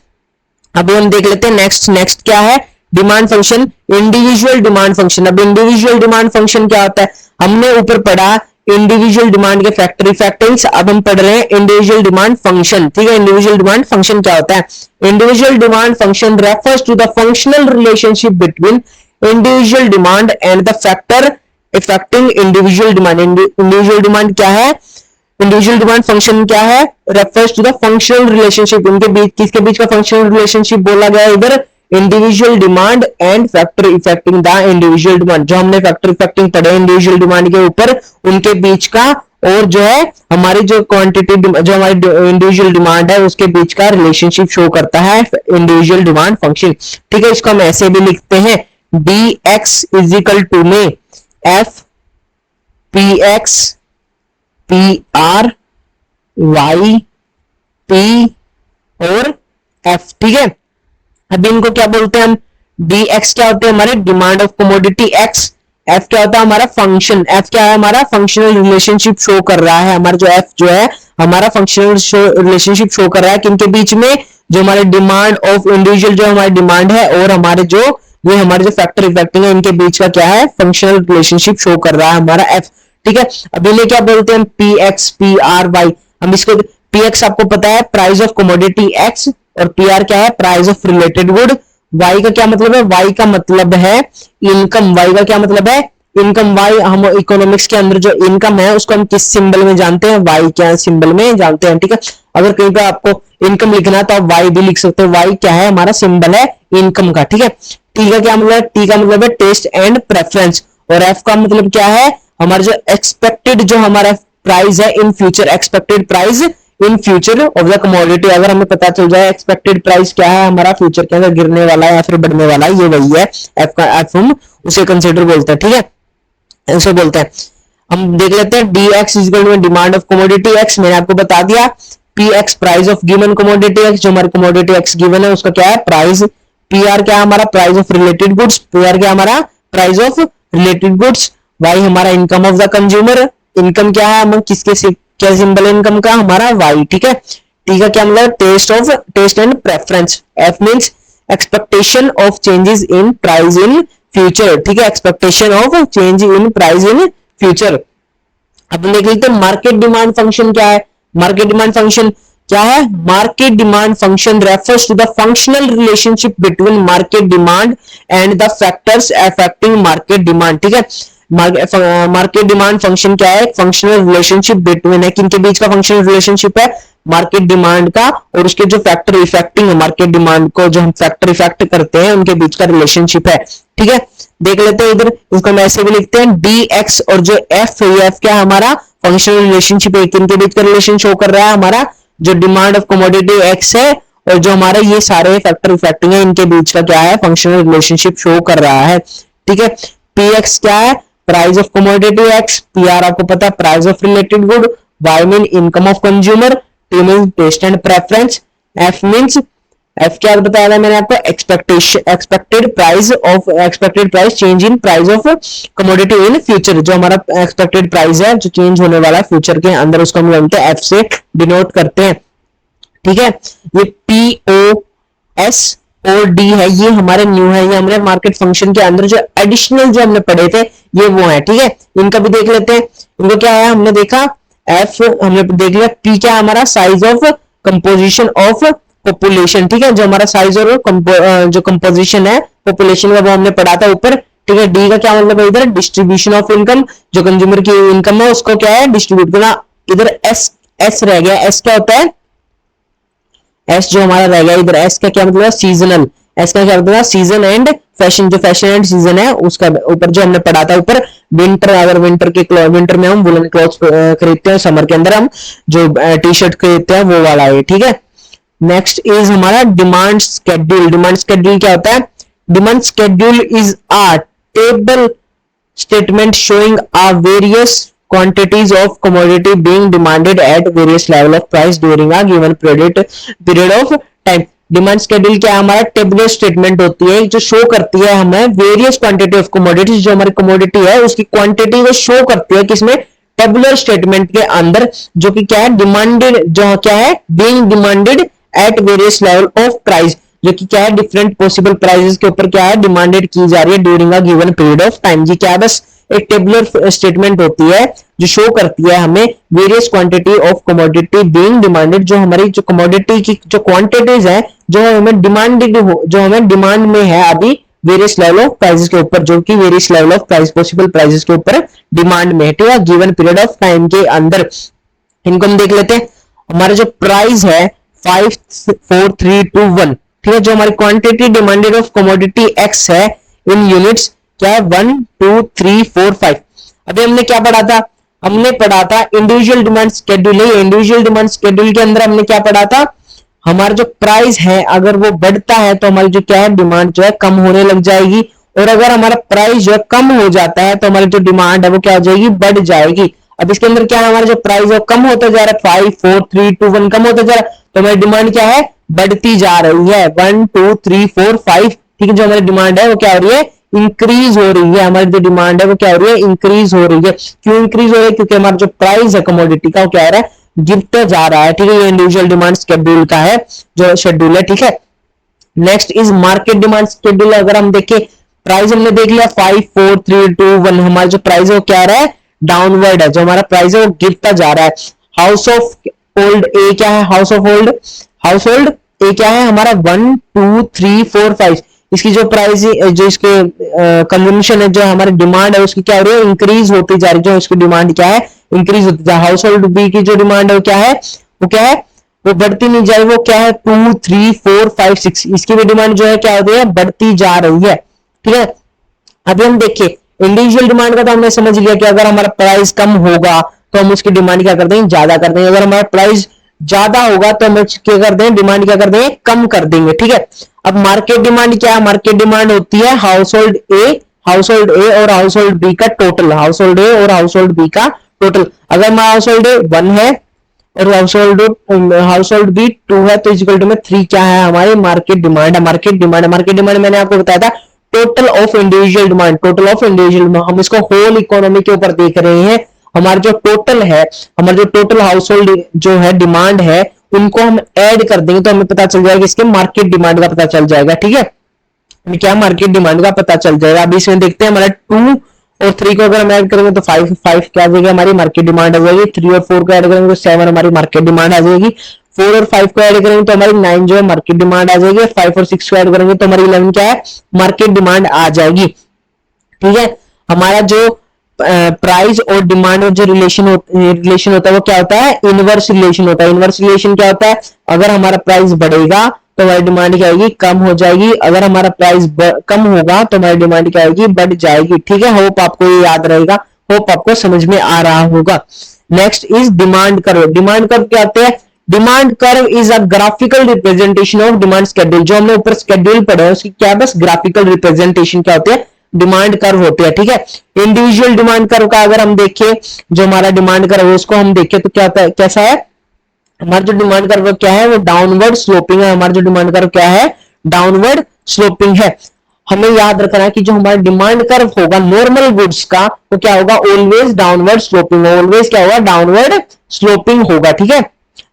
अभी हम देख लेते हैं नेक्स्ट क्या है, demand function individual demand function. अब इंडिविजुअल डिमांड फंक्शन क्या होता है, हमने ऊपर पढ़ा इंडिविजुअल डिमांड के फैक्टर इफेक्टिंग्स, अब हम पढ़ रहे हैं इंडिविजुअल डिमांड फंक्शन, ठीक है। इंडिविजुअल डिमांड फंक्शन क्या होता है, individual demand function refers to the functional relationship between individual demand and the factor affecting individual demand. Individual demand क्या है, इंडिविजुअल डिमांड फंक्शन क्या है, refers to the functional relationship, इनके बीच, किसके बीच का फंक्शनल रिलेशनशिप बोला गया है इधर, individual demand and factor affecting the individual demand, जो हमने फैक्टर इफेक्टिंग पढ़े इंडिविजुअल डिमांड के ऊपर, उनके बीच का, और जो है हमारी जो क्वांटिटी, जो हमारी इंडिविजुअल डिमांड है उसके बीच का रिलेशनशिप शो करता है इंडिविजुअल डिमांड फंक्शन। ठीक है, इसको हम ऐसे भी लिखते हैं, D X is equal to में F P X P R Y P और एफ। ठीक है, अभी इनको क्या बोलते हैं हम, डी एक्स क्या होते हैं हमारे demand of commodity x, F क्या होता है हमारा फंक्शन, एफ क्या है हमारा फंक्शनल रिलेशनशिप शो कर रहा है, हमारा जो एफ जो है हमारा फंक्शनल रिलेशनशिप शो कर रहा है किनके बीच में, जो हमारे डिमांड ऑफ इंडिविजुअल जो हमारी डिमांड है और हमारे जो ये हमारे जो फैक्टर इफेक्टिंग है इनके बीच का क्या है फंक्शनल रिलेशनशिप शो कर रहा है हमारा एफ। ठीक है, अब इन्हें क्या बोलते हैं, P X P R Y, हम इसको पी एक्स आपको पता है प्राइस ऑफ कमोडिटी एक्स, और पी आर क्या है price of related good, Y का क्या मतलब है, वाई का मतलब है इनकम, वाई का क्या मतलब है इनकम, वाई हम इकोनॉमिक्स के अंदर जो इनकम है उसको हम किस सिंबल में जानते हैं, वाई क्या सिंबल में जानते हैं। ठीक है, अगर कहीं पे आपको इनकम लिखना है तो आप वाई भी लिख सकते हो, वाई क्या है हमारा सिंबल है इनकम का। ठीक है, टी का क्या मतलब है, टी का मतलब है टेस्ट एंड प्रेफरेंस, और एफ का मतलब क्या है हमारा जो एक्सपेक्टेड जो हमारा प्राइस है in future, expected price in future of the commodity, अगर हमें पता चल जाए एक्सपेक्टेड प्राइस क्या है हमारा फ्यूचर के अंदर गिरने वाला है या फिर बढ़ने वाला है, ये वही है एफ का, एफ हम उसे कंसिडर बोलते हैं। ठीक है, उसे बोलते हैं, हम देख लेते हैं D X is equal to demand of commodity X, मैंने आपको बता दिया, P X price of given commodity X, जो हमारी कमोडिटी एक्स गिवन है उसका क्या है प्राइस, पी आर क्या है हमारा price of related goods, P R क्या हमारा price of related goods, Y हमारा income of the consumer, income क्या है हम किसके क्या सिंबल है इनकम का हमारा वाई। ठीक है, टी का क्या मतलब taste and preference, F means expectation of changes in price in future. ठीक है, expectation of change in price in future. अब देख लेते हैं मार्केट डिमांड फंक्शन क्या है, मार्केट डिमांड फंक्शन क्या है, market demand function refers to the functional relationship between market demand and the factors affecting market demand. ठीक है, मार्केट डिमांड फंक्शन क्या है, फंक्शनल रिलेशनशिप बिटवीन है, किनके बीच का फंक्शनल रिलेशनशिप है, मार्केट डिमांड का और उसके जो फैक्टर इफेक्टिंग है मार्केट डिमांड को जो हम फैक्टर इफेक्ट करते हैं उनके बीच का रिलेशनशिप है। ठीक है, देख लेते हैं इधर, इसको हम ऐसे भी लिखते हैं डी एक्स और जो एफ है, एफ क्या हमारा फंक्शनल रिलेशनशिप है, किनके बीच का रिलेशन शो कर रहा है हमारा जो डिमांड ऑफ कमोडिटी एक्स है और जो हमारे ये सारे फैक्टर इफेक्टिंग है इनके बीच का क्या है फंक्शनल रिलेशनशिप शो कर रहा है। ठीक है, पी एक्स क्या है price of commodity X, P R आपको पता है price of related good, Y mean income of consumer, T mean taste and preference, F means F क्या बताया था मैंने आपको expected price change in price of commodity in future, जो हमारा एक्सपेक्टेड प्राइस है जो चेंज होने वाला है फ्यूचर के अंदर उसको हम जानते हैं एफ से डिनोट करते हैं। ठीक है, ये पी ओ एस और डी है ये हमारे न्यू है, ये हमारे मार्केट फंक्शन के अंदर जो एडिशनल जो हमने पढ़े थे ये वो है। ठीक है, इनका भी देख लेते हैं, इनको क्या है हमने देखा एफ हमने देख लिया, पी क्या हमारा size of composition of population. ठीक है, जो हमारा साइज और जो कंपोजिशन है पॉपुलेशन का वो हमने पढ़ा था ऊपर। ठीक है, डी का क्या मतलब है इधर डिस्ट्रीब्यूशन ऑफ इनकम, जो कंज्यूमर की इनकम है उसको क्या है डिस्ट्रीब्यूट करना। इधर एस रह गया, एस क्या होता है, एस जो हमारा रह गया इधर, एस का क्या मतलब है सीजनल, एस का क्या मतलब है सीजन एंड फैशन, जो फैशन एंड सीजन है उसका ऊपर जो हमने पढ़ा था ऊपर विंटर, अगर विंटर में हम वुलन क्लॉथ्स खरीदते हैं, समर के अंदर हम जो टी शर्ट खरीदते हैं वो वाला है। ठीक है, नेक्स्ट इज हमारा डिमांड स्केड्यूल। डिमांड स्केड्यूल क्या होता है, demand schedule is a table statement showing a various quantities of commodity being demanded at various level of price during a given period of time। Demand schedule क्या हमारा tabular statement होती है जो show करती है हमें वेरियस क्वांटिटी ऑफ कमोडिटीज, जो हमारी कमोडिटी है उसकी क्वांटिटी को शो करती है किसमें टेबुलर स्टेटमेंट के अंदर, जो कि क्या है डिमांडेड, जो क्या है being demanded at various level of price, जो कि क्या है डिफरेंट पॉसिबल प्राइसेस के ऊपर क्या है डिमांडेड की जा रही है during a given period of time. जी क्या है बस एक टेबुलर स्टेटमेंट होती है जो शो करती है हमें various quantity of commodity being demanded, जो हमारी जो कमोडिटी की जो क्वांटिटीज है जो हमें डिमांडेड हो, जो हमें डिमांड में है अभी वेरियस लेवल ऑफ प्राइसेस के ऊपर, जो कि various level of price possible prices के ऊपर डिमांड में है। ठीक है, गिवन पीरियड ऑफ टाइम के अंदर। इनको हम देख लेते हैं। हमारा जो प्राइस है 54321, ठीक है। जो हमारी quantity demanded of commodity x है इन यूनिट्स क्या है 1 2 3 4 5। अभी हमने क्या पढ़ा था, हमने पढ़ा था इंडिविजुअल डिमांड शेड्यूल है। इंडिविजुअल डिमांड शेड्यूल के अंदर हमने क्या पढ़ा था, हमारा जो प्राइस है अगर वो बढ़ता है तो हमारी जो क्या है डिमांड जो है कम होने लग जाएगी, और अगर हमारा प्राइस जो है कम हो जाता है तो हमारी जो डिमांड है वो क्या हो जाएगी, बढ़ जाएगी। अब इसके अंदर क्या है, हमारा जो प्राइस है कम होता जा रहा है, 5 4 3 2 1 कम होता जा रहा है, तो हमारी डिमांड क्या है, बढ़ती जा रही है 1 2 3 4 5, ठीक है। जो हमारी डिमांड है वो क्या हो रही है, इंक्रीज हो रही है। हमारी जो डिमांड है वो क्या हो रही है, इंक्रीज हो रही है। क्यों इंक्रीज हो रही है, क्योंकि हमारा जो प्राइस है कमोडिटी का वो क्या हो रहा है, गिरता जा रहा है, ठीक है। ये इंडिविजुअल डिमांड शेड्यूल का है जो शेड्यूल है, ठीक है। Next is market demand schedule. अगर हम देखें प्राइस हमने देख लिया 5 4 3 2 1, हमारा जो प्राइस है वो क्या रहा है, डाउनवर्ड है। जो हमारा प्राइस है वो गिरता जा रहा है। हाउस ऑफ होल्ड ए क्या है, house of hold, house hold a क्या है हमारा 1 2 3 4 5। इसकी जो प्राइस जो इसके कंजम्पशन है, जो हमारी डिमांड है उसकी क्या हो रही है, इंक्रीज होती जा रही है। जो इसकी डिमांड क्या है, इंक्रीज होती जा रही है। हाउस होल्ड बी की जो डिमांड है वो क्या है, वो क्या है, वो बढ़ती नहीं जा रही, वो क्या है 2 3 4 5 6। इसकी भी डिमांड जो है क्या होती है, बढ़ती जा रही है, ठीक है। अभी हम देखिए इंडिविजुअल डिमांड का तो हमने समझ लिया कि अगर हमारा प्राइस कम होगा तो हम उसकी डिमांड क्या कर देंगे, ज्यादा कर देंगे। अगर हमारा प्राइस ज्यादा होगा तो हम क्या कर देंगे, डिमांड क्या कर देंगे, कम कर देंगे, ठीक है। अब मार्केट डिमांड क्या है, मार्केट डिमांड होती है हाउस होल्ड ए और हाउस होल्ड बी का टोटल, हाउस होल्ड ए और हाउस होल्ड बी का टोटल। अगर हमारा हाउस होल्ड ए 1 है और हाउस होल्ड बी 2 है तो इक्वल टू में 3 क्या है, हमारी मार्केट डिमांड है। मार्केट डिमांड मैंने आपको बताया था total of individual demand, total of individual. हम इसको होल इकोनॉमी के ऊपर देख रहे हैं। हमारा जो टोटल है, हमारा जो टोटल हाउस होल्ड जो है डिमांड है, उनको हम ऐड कर देंगे तो हमें पता चल जाएगा, इसके मार्केट डिमांड का पता चल जाएगा, ठीक है। क्या मार्केट डिमांड का पता चल जाएगा। अभी इसमें देखते हैं हमारा 2 और 3 को अगर हम ऐड करेंगे तो 5 क्या आ जाएगी, हमारी मार्केट डिमांड आ जाएगी। 3 और 4 को ऐड करेंगे तो 7 हमारी मार्केट डिमांड आ जाएगी। 4 और 5 को ऐड करेंगे तो हमारी 9 जो है मार्केट डिमांड आ जाएगी। 5 और 6 को ऐड करेंगे तो हमारी 11 क्या है, मार्केट डिमांड आ जाएगी, ठीक है। हमारा जो प्राइस और डिमांड में जो रिलेशन होता है वो क्या होता है, इनवर्स रिलेशन होता है। इनवर्स रिलेशन क्या होता है, अगर हमारा प्राइस बढ़ेगा तो हमारी डिमांड क्या आएगी, कम हो जाएगी। अगर हमारा प्राइस कम होगा तो हमारी डिमांड क्या आएगी, बढ़ जाएगी, ठीक है। होप आपको ये याद रहेगा, होप आपको समझ में आ रहा होगा। Next is demand curve. Demand curve क्या होते हैं, demand curve is a graphical representation of demand schedule. जो हमने ऊपर स्केड्यूल पढ़े हैं उसकी क्या, बस ग्राफिकल रिप्रेजेंटेशन क्या होते हैं, डिमांड कर्व होते हैं, ठीक है। इंडिविजुअल डिमांड कर्व का अगर हम देखें, जो हमारा डिमांड कर्व है उसको हम देखें तो क्या होता है, कैसा है, हमारा जो डिमांड कर्व क्या है वो डाउनवर्ड स्लोपिंग है। हमारा जो डिमांड कर्व क्या है, डाउनवर्ड स्लोपिंग है। हमें याद रखना है कि जो हमारा डिमांड कर्व होगा नॉर्मल गुड्स का वो क्या होगा, ऑलवेज डाउनवर्ड स्लोपिंग, ऑलवेज क्या होगा, डाउनवर्ड स्लोपिंग होगा, ठीक है।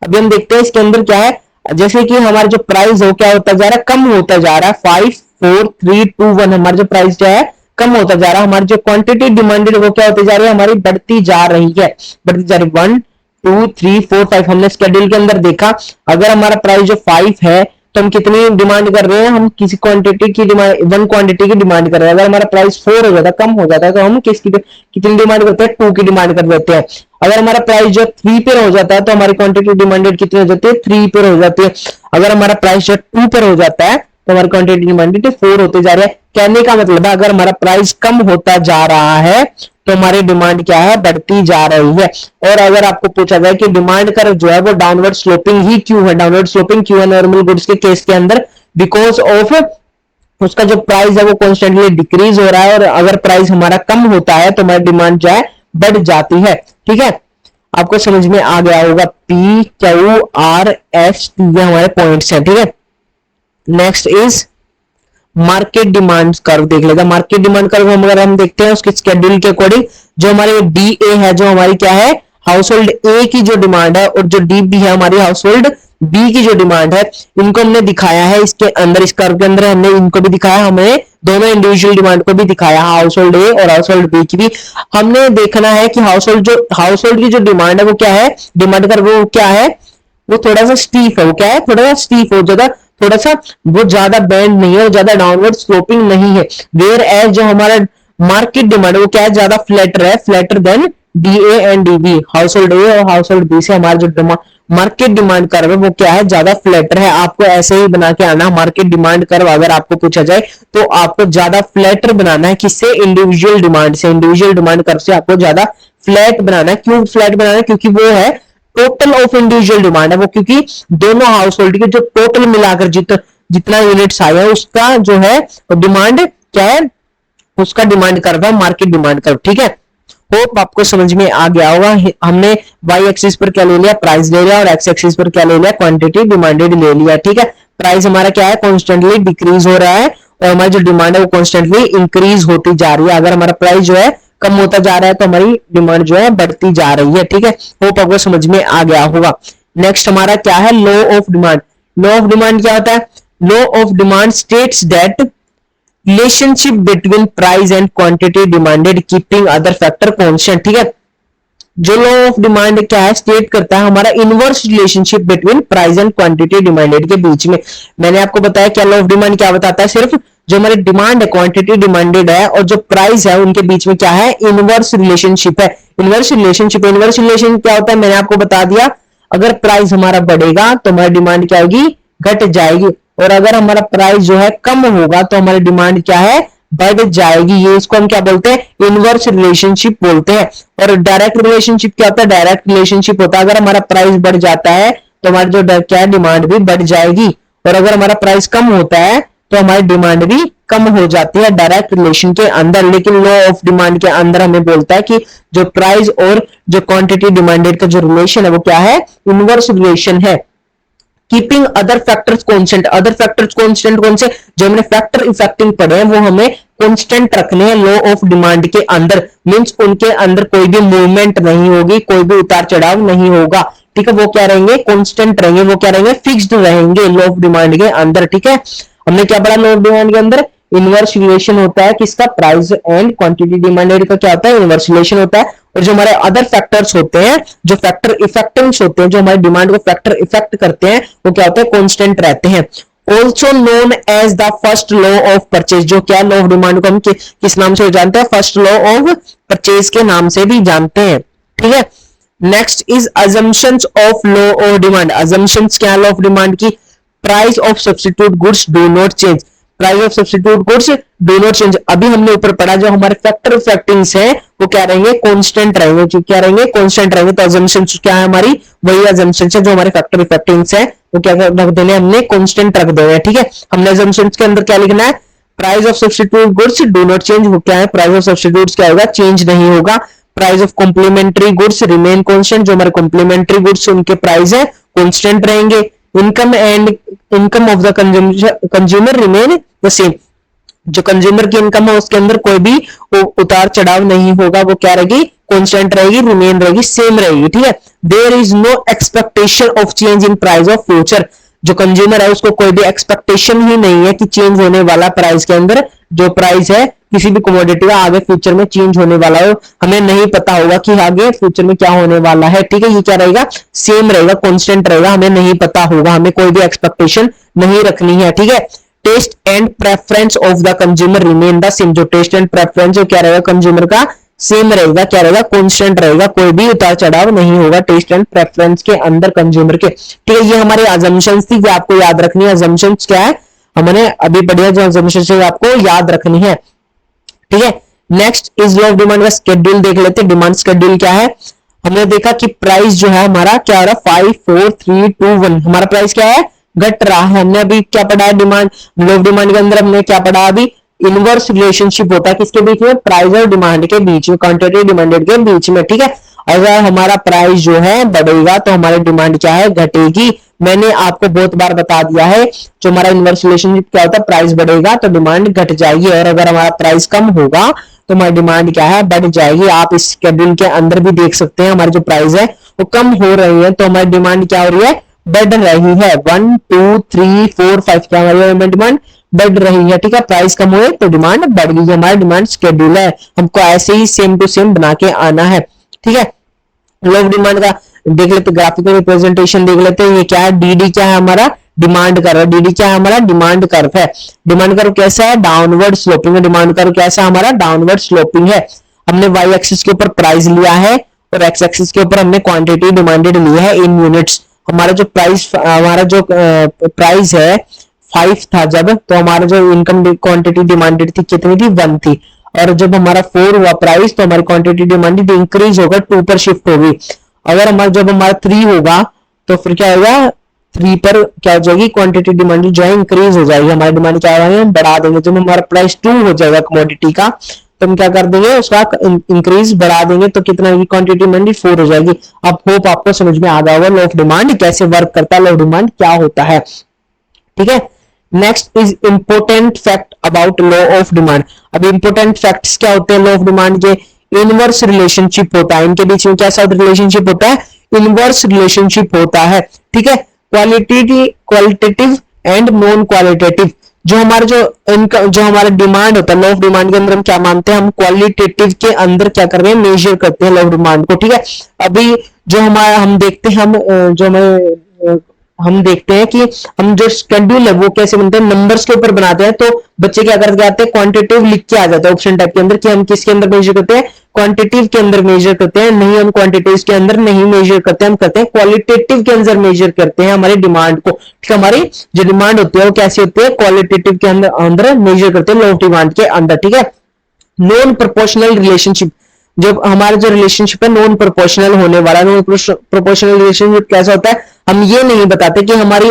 अभी हम देखते हैं इसके अंदर क्या है, जैसे कि हमारा जो प्राइस हो क्या होता जा रहा है, कम होता जा रहा है। 5 4 3 2 1 हमारा जो प्राइस जो है कम होता जा रहा है। हमारी जो क्वांटिटी डिमांडेड वो क्या होती जा रही है, हमारी बढ़ती जा रही है, बढ़ती जा रही है। 1 2 3 4 5 हमने स्केड्यूल के अंदर देखा, अगर हमारा प्राइस जो 5 है तो हम कितनी डिमांड कर रहे हैं, हम किसी क्वांटिटी की डिमांड, 1 क्वांटिटी की डिमांड कर रहे हैं। अगर हमारा प्राइस 4 हो जाता है, कम हो जाता है, तो हम किसकी कितनी डिमांड करते हैं, 2 की डिमांड कर देते हैं। अगर हमारा प्राइस जो 3 पे हो जाता है तो हमारी क्वांटिटी डिमांडेड कितनी हो जाती है, 3 पे हो जाती है। अगर हमारा प्राइस जो 2 पे हो जाता है तो हमारी क्वांटिटी डिमांडेड 4 होते जा रहे हैं। कहने का मतलब है अगर हमारा प्राइस कम होता जा रहा है तो हमारी डिमांड क्या है, बढ़ती जा रही है। और अगर आपको पूछा जाए कि डिमांड कर्व जो है वो डाउनवर्ड स्लोपिंग ही क्यों है, डाउनवर्ड स्लोपिंग क्यों है नॉर्मल गुड्स के केस के अंदर, बिकॉज ऑफ उसका जो प्राइस है वो कॉन्स्टेंटली डिक्रीज हो रहा है, और अगर प्राइस हमारा कम होता है तो हमारी डिमांड जो है बढ़ जाती है, ठीक है। आपको समझ में आ गया होगा, P Q R S T ये हमारे पॉइंट्स हैं, ठीक है। Next is market demand curve देख लेगा। मार्केट डिमांड कर्व अगर हम देखते हैं उसके स्केड्यूल के अकॉर्डिंग, जो हमारे डी ए है, जो हमारी क्या है, हाउस होल्ड ए की जो डिमांड है, और जो डी बी है हमारी हाउस होल्ड बी की जो डिमांड है, इनको हमने दिखाया है इसके अंदर, इस कर्व के अंदर हमने इनको भी दिखाया, हमें दोनों इंडिविजुअल डिमांड को भी दिखाया, हाउस होल्ड ए और हाउस होल्ड बी की भी। हमने देखना है कि हाउस होल्ड की जो डिमांड है वो क्या है, डिमांड कर्व वो क्या है, वो थोड़ा सा स्टीफ है, वो क्या है, थोड़ा सा स्टीफ हो जाता, थोड़ा सा वो ज्यादा बैंड नहीं है, ज्यादा डाउनवर्ड स्लोपिंग नहीं है। वेयर एज जो हमारा मार्केट डिमांड है वो क्या है, ज्यादा फ्लैटर है, flatter than DA and DB, household A और हाउस होल्ड बी से हमारा जो मार्केट डिमांड कर्व है वो क्या है, ज्यादा फ्लैटर है। आपको ऐसे ही बना के आना, मार्केट डिमांड कर्व अगर आपको पूछा जाए तो आपको ज्यादा फ्लैटर बनाना है। किससे? इंडिविजुअल डिमांड से। इंडिविजुअल डिमांड कर्व से आपको ज्यादा फ्लैट बनाना है। क्यों फ्लैट बनाना है? क्योंकि वो है टोटल ऑफ इंडिविजुअल डिमांड है वो, क्योंकि दोनों हाउस होल्ड के जो टोटल मिलाकर जितना यूनिट्स आया है उसका जो है डिमांड क्या है, उसका डिमांड कर्व है मार्केट डिमांड कर्व। ठीक है, होप आपको समझ में आ गया होगा। हमने वाई एक्सिस पर क्या ले लिया, प्राइस ले लिया, और एक्स एक्सिस पर क्या ले लिया, क्वांटिटी डिमांडेड ले लिया। ठीक है, प्राइस हमारा क्या है, कॉन्स्टेंटली डिक्रीज हो रहा है और हमारी जो डिमांड है वो कॉन्स्टेंटली इंक्रीज होती जा रही है। अगर हमारा प्राइस जो है कम होता जा रहा है तो हमारी डिमांड जो है बढ़ती जा रही है। ठीक है, होप आपको समझ में आ गया होगा। नेक्स्ट हमारा क्या है, law of demand. Law of demand क्या होता है? Law of demand states that relationship between price and quantity demanded keeping other factor constant. ठीक है, जो लॉ ऑफ डिमांड क्या है, स्टेट करता है हमारा inverse relationship between price and quantity demanded के बीच में। मैंने आपको बताया क्या लॉ ऑफ डिमांड क्या बताता है, सिर्फ जो हमारी डिमांड है, क्वांटिटी डिमांडेड है और जो प्राइस है उनके बीच में क्या है, इनवर्स रिलेशनशिप है। इनवर्स रिलेशनशिप, इनवर्स रिलेशन क्या होता है मैंने आपको बता दिया। अगर प्राइस हमारा बढ़ेगा तो हमारी डिमांड क्या होगी, घट जाएगी, और अगर हमारा प्राइस जो है कम होगा तो हमारी डिमांड क्या है, बढ़ जाएगी। ये इसको हम क्या बोलते हैं, इनवर्स रिलेशनशिप बोलते हैं। और डायरेक्ट रिलेशनशिप क्या होता है, डायरेक्ट रिलेशनशिप होता है अगर हमारा प्राइस बढ़ जाता है तो हमारी जो क्या है, डिमांड भी बढ़ जाएगी, और अगर हमारा प्राइस कम होता है तो हमारी डिमांड भी कम हो जाती है डायरेक्ट रिलेशन के अंदर। लेकिन लॉ ऑफ डिमांड के अंदर हमें बोलता है कि जो प्राइस और जो क्वांटिटी डिमांडेड का जो रिलेशन है वो क्या है, इनवर्स रिलेशन है। Keeping other factors constant, other factors constant कौन से, जो हमने फैक्टर इफेक्टिंग पढ़े हैं वो हमें कांस्टेंट रखने हैं लॉ ऑफ डिमांड के अंदर। मींस उनके अंदर कोई भी मूवमेंट नहीं होगी, कोई भी उतार चढ़ाव नहीं होगा। ठीक है, वो क्या रहेंगे, कांस्टेंट रहेंगे, वो क्या रहेंगे, फिक्स्ड रहेंगे लॉ ऑफ डिमांड के अंदर। ठीक है, हमने क्या पढ़ा लॉ ऑफ डिमांड के अंदर, इनवर्स रिलेशन होता है किसका, प्राइस एंड क्वांटिटी डिमांडेड का क्या होता है, इनवर्स रिलेशन होता है। और जो हमारे अदर फैक्टर्स होते हैं, जो फैक्टर इफेक्टेंट्स होते हैं, जो हमारी डिमांड को फैक्टर इफेक्ट करते हैं, वो क्या होते हैं, कांस्टेंट रहते हैं। Also known as the first law of purchase, जो क्या लॉ ऑफ डिमांड को हम किस नाम से जानते हैं, फर्स्ट लॉ ऑफ परचेज के नाम से भी जानते हैं। ठीक है, next is assumptions of law of demand. Assumptions क्या लॉ ऑफ डिमांड की, price of substitute goods do not change, price of substitute goods do not change. अभी हमने ऊपर पढ़ा जो हमारे फैक्टर इफेक्टिंग्स हैं वो क्या रहेंगे, कांस्टेंट रहेंगे। क्या रहेंगे, कांस्टेंट रहेंगे। तो अजम्पशंस क्या है हमारी, वही अजम्पशंस है जो हमारे फैक्टर इफेक्टिंग्स है वो क्या रख देने, हमने कांस्टेंट रख देना है। ठीक है, हमने अजम्पशंस के अंदर क्या लिखना है, price of substitute goods do not change, वो क्या है, प्राइस ऑफ सब्स्टिट्यूट्स क्या होगा, चेंज नहीं होगा। Price of complementary goods remain constant, जो हमारे कॉम्प्लीमेंट्री गुड्स उनके प्राइस है कांस्टेंट रहेंगे। Income and income of the consumer remain the same, जो कंज्यूमर की इनकम है उसके अंदर कोई भी उतार चढ़ाव नहीं होगा, वो क्या रहेगी, कांस्टेंट रहेगी, रिमेन रहेगी, सेम रहेगी। ठीक है, there is no expectation of change in price of future, जो कंज्यूमर है उसको कोई भी एक्सपेक्टेशन ही नहीं है कि चेंज होने वाला प्राइस के अंदर, जो प्राइस है किसी भी कमोडिटी का आगे फ्यूचर में चेंज होने वाला हो, हमें नहीं पता होगा कि आगे फ्यूचर में क्या होने वाला है। ठीक है, ये क्या रहेगा, सेम रहेगा, कांस्टेंट रहेगा, हमें नहीं पता होगा, हमें कोई भी एक्सपेक्टेशन नहीं रखनी है। ठीक है, taste and preference of the consumer remain the same, जो टेस्ट एंड प्रेफरेंस क्या रहेगा कंज्यूमर का, सेम रहेगा, क्या रहेगा, कांस्टेंट रहेगा, कोई भी उतार चढ़ाव नहीं होगा टेस्ट एंड प्रेफरेंस के अंदर कंज्यूमर के। ठीक है, ये हमारी अजम्पशंस थी, आपको याद रखनी है। अजम्पशंस क्या है, हमने अभी पढ़ी जो अजम्पशंस आपको याद रखनी है। ठीक है, next is law of demand का स्केड्यूल देख लेते हैं। डिमांड स्केड्यूल क्या है, हमने देखा कि प्राइस जो है हमारा क्या हो रहा है, 5 4 3 2 1, हमारा प्राइस क्या है, घट रहा है। हमने अभी क्या पढ़ा है, डिमांड लॉ ऑफ डिमांड के अंदर हमने क्या पढ़ा, अभी इनवर्स रिलेशनशिप होता है किसके बीच में, प्राइस और डिमांड के बीच में, क्वांटिटी डिमांडेड के बीच में। ठीक है, अगर हमारा प्राइस जो है बढ़ेगा तो हमारी डिमांड क्या है, घटेगी। मैंने आपको बहुत बार बता दिया है जो हमारा इनवर्स रिलेशनशिप क्या होता है, प्राइस बढ़ेगा तो डिमांड घट जाएगी, और अगर हमारा प्राइस कम होगा तो हमारी डिमांड क्या है, बढ़ जाएगी। आप इस शेड्यूल के अंदर भी देख सकते हैं हमारी जो प्राइस है वो कम हो रही है तो हमारी डिमांड क्या हो रही है, बढ़ रही है। 1 2 3 4 5 क्या हमारी डिमांड बढ़ रही है। ठीक है, प्राइस कम हुए तो डिमांड बढ़ गई, हमारा डिमांड शेड्यूल है, हमको ऐसे ही सेम टू सेम बना के आना है। ठीक है, लॉ ऑफ डिमांड का देख लेते, ग्राफिकल रिप्रेजेंटेशन देख लेते हैं। ये क्या है, डीडी क्या है हमारा, डिमांड कर्व। डीडी क्या है हमारा, डिमांड कर्व है। डिमांड कर्व कैसा है, डाउनवर्ड स्लोपिंग है। डिमांड कर्व कैसा है हमारा, डाउनवर्ड स्लोपिंग है। हमने वाई एक्सिस के ऊपर प्राइस लिया है और एक्स एक्सिस के ऊपर हमने क्वांटिटी डिमांडेड ली है इन यूनिट्स। हमारा जो प्राइस है 5 था जब, तो हमारा जो इनकम क्वांटिटी डिमांडेड थी कितनी थी, 1 थी। और जब हमारा 4 हुआ प्राइस, तो हमारी क्वांटिटी डिमांडेड इंक्रीज होगा 2 पर शिफ्ट होगी। अगर जब हमारा 3 होगा तो फिर क्या होगा, 3 पर क्या हो जाएगी, क्वांटिटी डिमांड जो है इंक्रीज हो जाएगी, हमारी डिमांड क्या होगी, हम बढ़ा देंगे। जब हमारा प्राइस 2 हो जाएगा कमोडिटी का, तो हम क्या कर देंगे, उसका इंक्रीज बढ़ा देंगे, तो कितना की क्वांटिटी डिमांड 4 हो जाएगी। अब होप आपको समझ में आ गया होगा लॉ ऑफ डिमांड कैसे वर्क करता है, लॉ ऑफ डिमांड क्या होता है। ठीक है, next is important fact about law of demand. अब इंपोर्टेंट फैक्ट्स क्या होते हैं लॉ ऑफ डिमांड के, इनवर्स रिलेशनशिप होता है, इनके बीच में कैसा रिलेशनशिप होता है, इनवर्स रिलेशनशिप होता है। ठीक है, क्वालिटेटिव एंड नॉन क्वालिटेटिव। जो हमारा डिमांड होता है, लॉ ऑफ डिमांड के अंदर हम क्या मानते हैं, हम क्वालिटेटिव के अंदर क्या कर रहे हैं, मेजर करते हैं लॉ ऑफ डिमांड को। ठीक है, अभी जो हमारा हम देखते हैं, हम देखते हैं कि हम जो शेड्यूल है वो कैसे बनते हैं, नंबर्स के ऊपर बनाते हैं। तो बच्चे क्या करके आते हैं, क्वांटिटेटिव लिख के आ जाता है ऑप्शन टाइप के अंदर कि हम किसके अंदर मेजर करते हैं, क्वांटिटेटिव के अंदर मेजर करते हैं। नहीं, हम क्वांटिटीज के अंदर नहीं मेजर करते, हम करते हैं क्वालिटेटिव के अंदर मेजर करते हैं हमारी डिमांड को। ठीक है, हमारी जो डिमांड होती है वो कैसी होती है, क्वालिटेटिव के अंदर मेजर करते हैं, लॉ ऑफ डिमांड के अंदर। ठीक है, नॉन प्रोपोर्शनल रिलेशनशिप, जब हमारा जो रिलेशनशिप है नॉन प्रोपोर्शनल होने वाला, नॉन प्रोपोर्शनल रिलेशनशिप कैसा होता है, हम ये नहीं बताते कि हमारा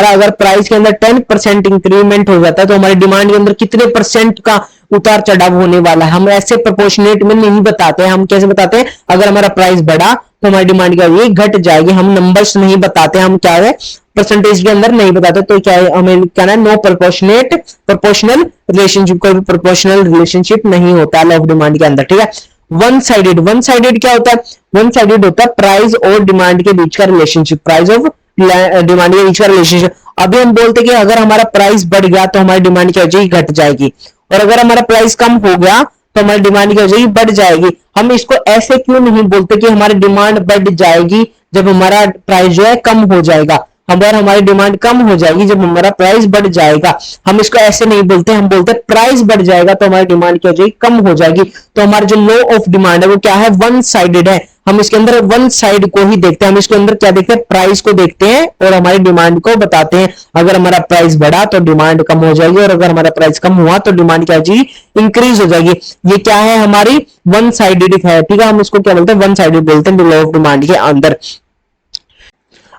अगर प्राइस के अंदर 10% इंक्रीमेंट हो जाता है तो हमारी डिमांड के अंदर कितने परसेंट का उतार चढ़ाव होने वाला है, हम ऐसे प्रोपोर्शनेट में नहीं बताते हैं। हम कैसे बताते हैं, अगर हमारा प्राइस बढ़ा तो हमारी डिमांड क्या होगी, घट जाएगी। हम नंबर्स नहीं बताते, हम क्या है परसेंटेज के अंदर नहीं बताते। तो क्या है, हमें कहना है नो प्रोपोर्शनल रिलेशनशिप, कोई भी प्रोपोर्शनल रिलेशनशिप नहीं होता लॉ ऑफ डिमांड के अंदर। ठीक है, वन साइडेड क्या होता है, वन साइडेड होता है प्राइस और डिमांड के बीच का रिलेशनशिप, प्राइस ऑफ डिमांड के बीच का रिलेशनशिप। अभी हम बोलते कि अगर हमारा प्राइस बढ़ गया तो हमारी डिमांड क्या हो जाएगी, घट जाएगी, और अगर हमारा प्राइस कम हो गया तो हमारी डिमांड क्या हो जाएगी, बढ़ जाएगी। हम इसको ऐसे क्यों नहीं बोलते कि हमारी डिमांड बढ़ जाएगी जब हमारा प्राइस जो है कम हो जाएगा, हमारी डिमांड कम हो जाएगी जब हमारा प्राइस बढ़ जाएगा। हम इसको ऐसे नहीं बोलते, हम बोलते प्राइस बढ़ जाएगा तो हमारी डिमांड क्या हो जाएगी, कम हो जाएगी। तो हमारा जो लॉ ऑफ डिमांड है वो क्या है, वन साइडेड है। हम इसके अंदर वन साइड को ही देखते हैं, हम इसके अंदर क्या देखते हैं, प्राइस को देखते हैं और हमारी डिमांड को बताते हैं। अगर हमारा प्राइस बढ़ा तो डिमांड कम हो जाएगी, और अगर हमारा प्राइस कम हुआ तो डिमांड क्या हो जाएगी, इंक्रीज हो जाएगी। ये क्या है, हमारी वन साइडेड है। ठीक है, हम इसको क्या बोलते हैं, वन साइडेड बोलते हैं लॉ ऑफ डिमांड के अंदर।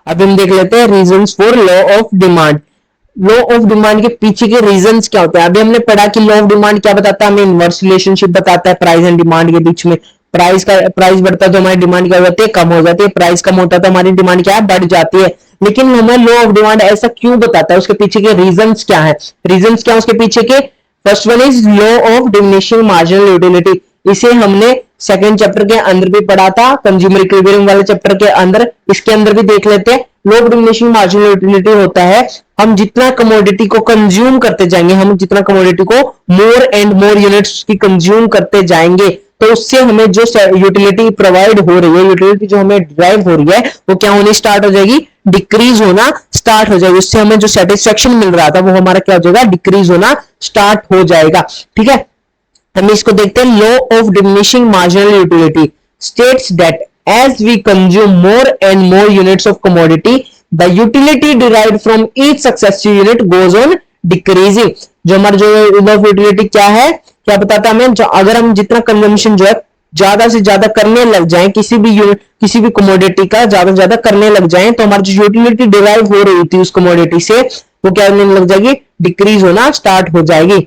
अब हम देख लेते हैं reasons for law of demand. Law of demand के पीछे के रीजंस क्या होते हैं। अभी हमने पढ़ा कि लॉ ऑफ डिमांड क्या बताता है, हमें इनवर्स रिलेशनशिप बताता है प्राइस एंड डिमांड के बीच में। प्राइस बढ़ता है तो हमारी डिमांड क्या हो जाती है, कम हो जाती है। प्राइस कम होता है तो हमारी डिमांड क्या है, बढ़ जाती है। लेकिन हमें लॉ ऑफ डिमांड ऐसा क्यों बताता है, उसके पीछे के रीजंस क्या है, रीजंस क्या है उसके पीछे के। First one is law of diminishing marginal utility. इसे हमने सेकंड चैप्टर के अंदर भी पढ़ा था, कंज्यूमर इक्विलिब्रियम वाले चैप्टर के अंदर। इसके अंदर भी देख लेते हैं। Law of diminishing marginal utility होता है, हम जितना कमोडिटी को कंज्यूम करते जाएंगे, हम जितना कमोडिटी को मोर एंड मोर यूनिट्स की कंज्यूम करते जाएंगे, तो उससे हमें जो यूटिलिटी प्रोवाइड हो रही है, यूटिलिटी जो हमें ड्राइव हो रही है, वो क्या होनी स्टार्ट हो जाएगी, डिक्रीज होना स्टार्ट हो जाएगी। उससे हमें जो सेटिस्फेक्शन मिल रहा था वो हमारा क्या हो जाएगा, डिक्रीज होना स्टार्ट हो जाएगा। ठीक है, हम इसको देखते हैं। Law of diminishing marginal utility states that as we consume more and more units of commodity, the utility derived from each successive unit goes on decreasing। जो हमारा जो लॉ ऑफ यूटिलिटी क्या है, क्या बताता है हमें, अगर हम जितना कंजम्पशन जो है ज्यादा से ज्यादा करने लग जाएं, किसी भी कमोडिटी का ज्यादा से ज्यादा करने लग जाएं, तो हमारी जो यूटिलिटी डिराइव हो रही थी उस कमोडिटी से, वो क्या होने लग जाएगी, डिक्रीज होना स्टार्ट हो जाएगी।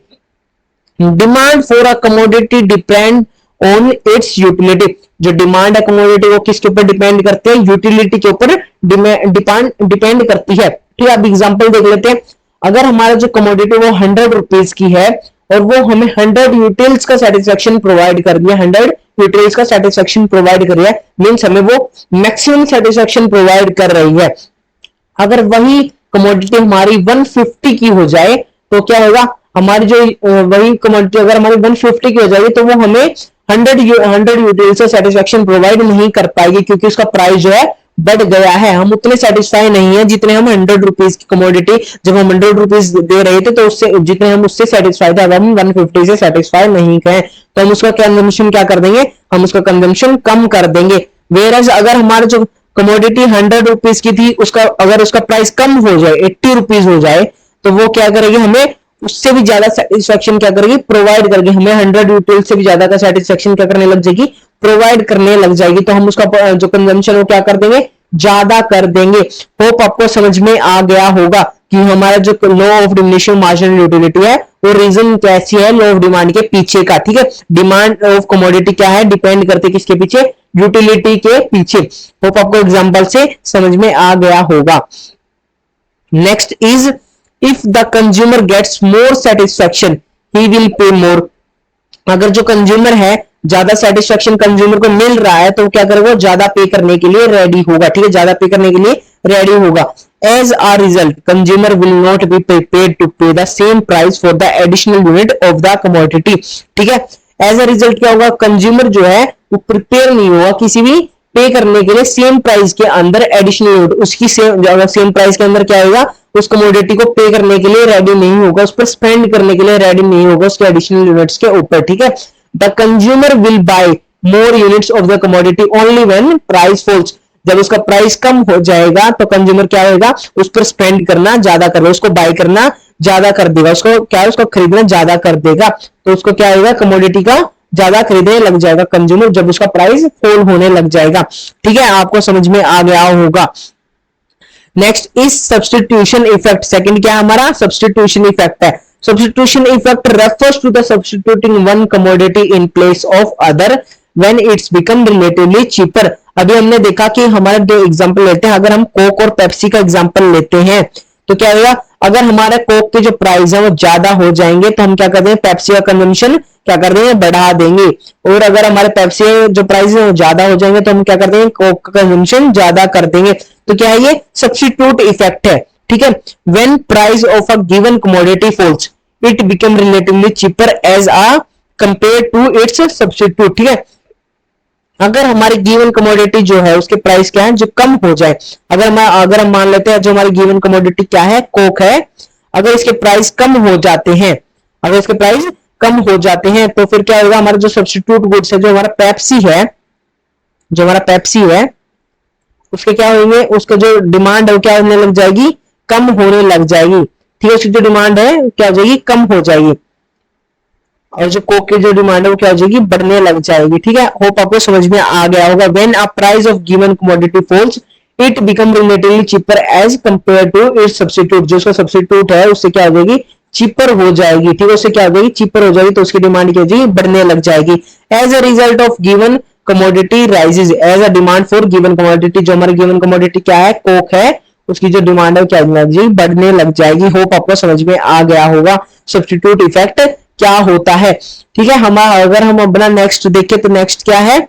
Demand for a commodity depend on it's utility. जो डिमांड है कमोडिटी वो किसके ऊपर डिपेंड करते हैं, यूटिलिटी के ऊपर डिपेंड करती है। ठीक है, अब एग्जांपल देख लेते हैं। अगर हमारा जो कमोडिटी वो 100 रुपीज की है और वो हमें 100 यूटिल्स का सेटिस्फेक्शन प्रोवाइड कर दिया, 100 यूटिल्स का सेटिस्फेक्शन प्रोवाइड कर रहा है, मींस हमें वो मैक्सिमम सेटिस्फेक्शन प्रोवाइड कर रही है। अगर वही कमोडिटी हमारी 150 की हो जाए तो क्या होगा, हमारी जो वही कमोडिटी अगर हमारी 150 की हो जाएगी तो वो हमें 100 यूटिल से सेटिस्फेक्शन प्रोवाइड नहीं कर पाएगी, क्योंकि उसका प्राइस जो है बढ़ गया है, हम उतने सेटिस्फाई नहीं है जितने हम 100 रुपीज की कमोडिटी, जब हम 100 रुपीज दे रहे थे तो उससे जितने हम उससे सेटिस्फाई थे, अब हम 150 से सेटिस्फाई नहीं है, तो हम उसका कंजम्पशन क्या कर देंगे, हम उसका कंजम्पशन कम कर देंगे। वेयर अगर हमारा जो कमोडिटी 100 रुपीज की थी, उसका अगर उसका प्राइस कम हो जाए, 80 रुपीज हो जाए, तो वो क्या करेगी, हमें उससे भी ज्यादा सेटिस्फेक्शन क्या करेगी, प्रोवाइड करेगी, हमें 100 रुपीज से भी ज्यादा का सेटिस्फेक्शन क्या करने लग जाएगी, प्रोवाइड करने लग जाएगी। तो हम उसका जो कंजम्पशन वो क्या कर देंगे, ज्यादा कर देंगे। होप आपको समझ में आ गया होगा कि हमारा जो law of diminishing marginal utility है वो रीजन कैसी है, लॉ ऑफ डिमांड के पीछे का। ठीक है, डिमांड ऑफ कमोडिटी क्या है, डिपेंड करते किसके पीछे, यूटिलिटी के पीछे। होप आपको एग्जांपल से समझ में आ गया होगा। Next is if the consumer gets more satisfaction he will pay more. अगर जो कंज्यूमर है ज्यादा सेटिस्फेक्शन कंज्यूमर को मिल रहा है तो क्या करेगा, ज्यादा पे करने के लिए रेडी होगा। ठीक है, ज्यादा पे करने के लिए रेडी होगा। As a result consumer will not be prepared to pay the same price for the additional unit of the commodity. ठीक है, एज अ रिजल्ट क्या होगा, कंज्यूमर जो है वो प्रिपेयर नहीं होगा किसी भी पे करने के लिए सेम प्राइस के अंदर एडिशनल यूनिट, उसकी सेम प्राइस के अंदर क्या होगा, उस कमोडिटी को पे करने के लिए रेडी नहीं होगा, उस पर स्पेंड करने के लिए रेडी नहीं होगा उसके एडिशनल यूनिट्स के ऊपर। ठीक है, the consumer will buy more units of the commodity only when price falls. जब उसका प्राइस कम हो जाएगा तो कंज्यूमर क्या होगा, उस पर स्पेंड करना ज्यादा कर देगा, उसको बाय करना ज्यादा कर देगा, उसको क्या है, उसको खरीदना ज्यादा कर देगा। तो उसको क्या होगा, कमोडिटी का ज्यादा खरीदने लग जाएगा कंज्यूमर जब उसका प्राइस फॉल होने लग जाएगा। ठीक है, आपको समझ में आ गया होगा। Next is substitution effect. Second क्या हमारा, सब्स्टिट्यूशन इफेक्ट है। Substitution effect refers to the substituting one commodity in place of other when it's become relatively cheaper. अभी हमने देखा कि हमारा दो एग्जांपल लेते हैं, अगर हम कोक और पेप्सी का एग्जांपल लेते हैं तो क्या होगा, अगर हमारे कोक के जो प्राइस है वो ज्यादा हो जाएंगे तो हम क्या कर देंगे, पेप्सी का कंजम्पशन क्या कर देंगे, बढ़ा देंगे। और अगर हमारे पेप्सी जो प्राइस है वो ज्यादा हो जाएंगे तो हम क्या कर देंगे, कोक का कंजम्पशन ज्यादा कर देंगे। तो क्या है, ये सब्स्टिट्यूट इफेक्ट है। ठीक है, when price of a given commodity falls it become relatively cheaper as a compare to its substitute. ठीक है, अगर हमारी गिवन कमोडिटी जो है उसके प्राइस क्या है, जो कम हो जाए, अगर हम मान लेते हैं जो हमारी गिवन कमोडिटी क्या है, कोक है, अगर इसके प्राइस कम हो जाते हैं, अगर इसके प्राइस कम हो जाते हैं तो फिर क्या होगा, हमारा जो सब्स्टिट्यूट गुड्स है, जो हमारा पेप्सी है, जो हमारा पेप्सी है उसके क्या होंगे, उसका जो डिमांड है वो क्या होने लग जाएगी, कम होने लग जाएगी। ठीक है, उसकी जो डिमांड है क्या हो जाएगी, कम हो जाएगी, और जो कोक की जो डिमांड है वो क्या हो जाएगी, बढ़ने लग जाएगी। ठीक है, होप आपको समझ में आ गया होगा। When a price of given commodity falls it become relatively cheaper as compare to its substitute. जो उसका सब्स्टिट्यूट है उससे क्या हो जाएगी, चीपर हो जाएगी। ठीक है, उससे क्या हो जाएगी, चीपर हो जाएगी, तो उसकी डिमांड क्या हो जाएगी, बढ़ने लग जाएगी। As a result of given commodity rises as a demand for given commodity. जो हमारी गिवन कमोडिटी क्या है, कोक है, उसकी जो डिमांड है क्या लग जाएगी, बढ़ने लग जाएगी। होप आपको समझ में आ गया होगा सब्स्टिट्यूट इफेक्ट क्या होता है। ठीक है, अगर हम अपना नेक्स्ट देखें तो नेक्स्ट क्या है,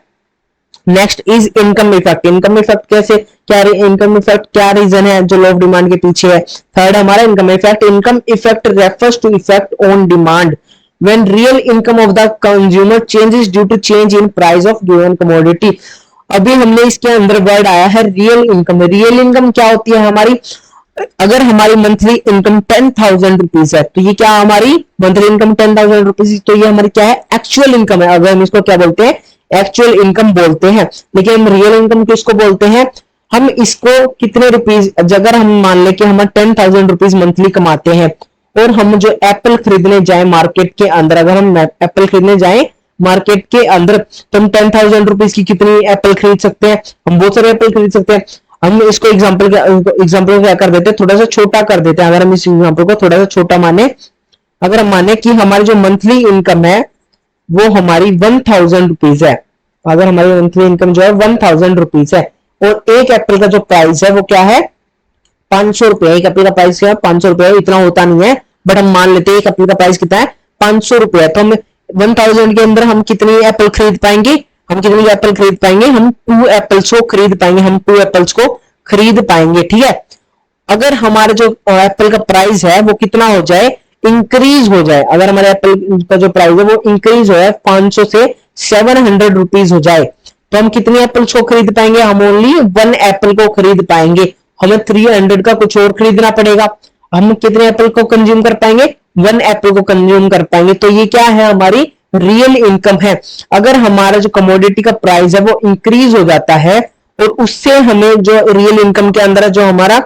next is income effect. Income effect कैसे, क्या इनकम इफेक्ट क्या रीजन है जो लॉ ऑफ डिमांड के पीछे है। थर्ड हमारा income effect. Income effect refers to effect on demand when real income of the consumer changes due to change in price of given commodity। अभी हमने इसके अंदर वर्ड आया है रियल इनकम। रियल इनकम क्या होती है हमारी, अगर हमारी मंथली इनकम 10,000 रुपीज है तो ये क्या हमारी मंथली इनकम 10,000 रुपीज, तो ये हमारी क्या है, एक्चुअल इनकम है। अगर हम इसको क्या बोलते हैं, एक्चुअल इनकम बोलते हैं। लेकिन हम रियल इनकम किसको बोलते हैं, हम इसको कितने रुपीज, अगर हम मान ले कि हम 10,000 रुपीज मंथली कमाते हैं और हम जो एप्पल खरीदने जाए मार्केट के अंदर, अगर हम एप्पल खरीदने जाए मार्केट के अंदर तो हम 10,000 रुपीज की कितनी एप्पल खरीद सकते हैं, हम बहुत सारे एप्पल खरीद सकते हैं। हम इसको एग्जांपल क्या कर देते हैं, थोड़ा सा छोटा कर देते हैं। अगर हम इस एग्जांपल को थोड़ा सा छोटा माने, अगर हम माने कि हमारी जो मंथली इनकम है वो हमारी 1,000 रुपीज है, अगर हमारी मंथली इनकम जो है 1,000 रुपीज है और एक एप्पल का जो प्राइस है वो क्या है, 500 रुपए। एक एप्पल का प्राइस क्या है, 500 रुपए। इतना होता नहीं है बट हम मान लेते हैं एक एप्पल का प्राइस कितना है, 500 रुपए। तो हम 1,000 के अंदर हम कितनी एप्पल खरीद पाएंगे, हम कितनी एप्पल खरीद पाएंगे, हम 2 एप्पल्स को खरीद पाएंगे, हम 2 एप्पल्स को खरीद पाएंगे। ठीक है, अगर हमारे जो एप्पल का प्राइस है वो कितना हो जाए, इंक्रीज हो जाए, अगर हमारे एप्पल का जो प्राइस है वो इंक्रीज हो जाए 500 से 700 रुपीज हो जाए, तो हम कितने एप्पल्स को खरीद पाएंगे? हम ओनली 1 एप्पल को खरीद पाएंगे। हमें 300 का कुछ और खरीदना पड़ेगा। हम कितने एप्पल को कंज्यूम कर पाएंगे? 1 एप्पल को कंज्यूम कर पाएंगे। तो ये क्या है? हमारी रियल इनकम है। अगर हमारा जो कमोडिटी का प्राइस है वो इंक्रीज हो जाता है और उससे हमें जो रियल इनकम के अंदर जो हमारा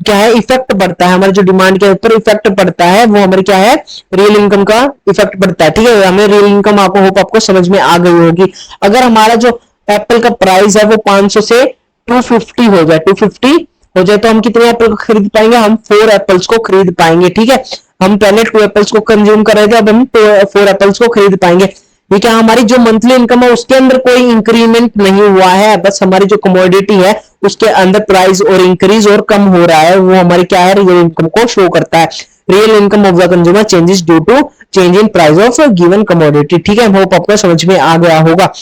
क्या है इफेक्ट पड़ता है, हमारे जो डिमांड के ऊपर इफेक्ट पड़ता है, वो हमारे क्या है? रियल इनकम का इफेक्ट पड़ता है। ठीक है, हमें रियल इनकम आपको होप आपको समझ में आ गई होगी। अगर हमारा जो एप्पल का प्राइस है वो 500 से 250 हो जाए, 250 हो जाए, तो हम कितने एप्पल को खरीद पाएंगे? हम 4 एप्पल्स को खरीद पाएंगे। ठीक है, हम पहले 2 एप्पल्स को कंज्यूम कर रहे थे, अब हम 4 एप्पल्स को खरीद पाएंगे। ये क्या? हमारी जो मंथली इनकम है उसके अंदर कोई इंक्रीमेंट नहीं हुआ है, बस हमारी जो कमोडिटी है उसके अंदर प्राइस और इंक्रीज और कम हो रहा है, वो हमारी क्या है? रियल इनकम को शो करता है। Real income of the consumer changes due to change in price of given commodity. ठीक है, होप आपको समझ में आ गया होगा।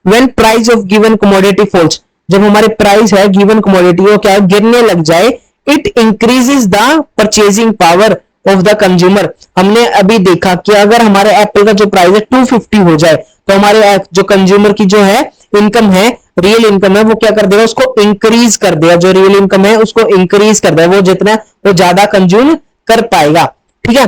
When price of given commodity falls, जब हमारे प्राइस है गिवन कमोडिटी वो क्या गिरने लग जाए, it increases the purchasing power of the consumer. हमने अभी देखा कि अगर हमारे एप्पल का जो प्राइस है 250 हो जाए, तो हमारे जो कंज्यूमर की जो है इनकम है, रियल इनकम है, वो क्या कर देगा? उसको इंक्रीज कर देगा। जो रियल इनकम है उसको इंक्रीज कर देगा, वो जितना वो ज्यादा कंज्यूम कर पाएगा। ठीक है,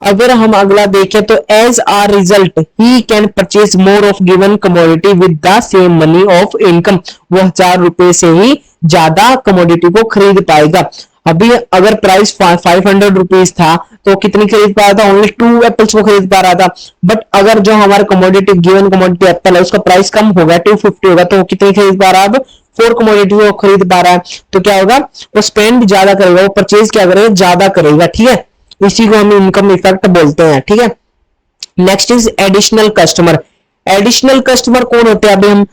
अगर हम अगला देखें तो as a result he can purchase more of given commodity with the same money of income. वो 1000 रुपए से ही ज्यादा कमोडिटी को खरीद पाएगा। अभी अगर प्राइस 500 रुपीज था तो कितनी खरीद पा रहा था? ओनली 2 एप्पल्स को खरीद पा रहा था। बट अगर जो हमारा कमोडिटी गिवन कमोडिटी एप्पल है उसका प्राइस कम हो गया, 250 होगा, तो वो कितनी खरीद पा रहा है? अब 4 कमोडिटी को खरीद पा रहा है। तो क्या होगा? वो स्पेंड ज्यादा करेगा, वो परचेज क्या करेगा? ज्यादा करेगा। ठीक है, इसी को हम इनकम इफेक्ट बोलते हैं। ठीक है, next is additional customer. Additional customer कौन होते हैं?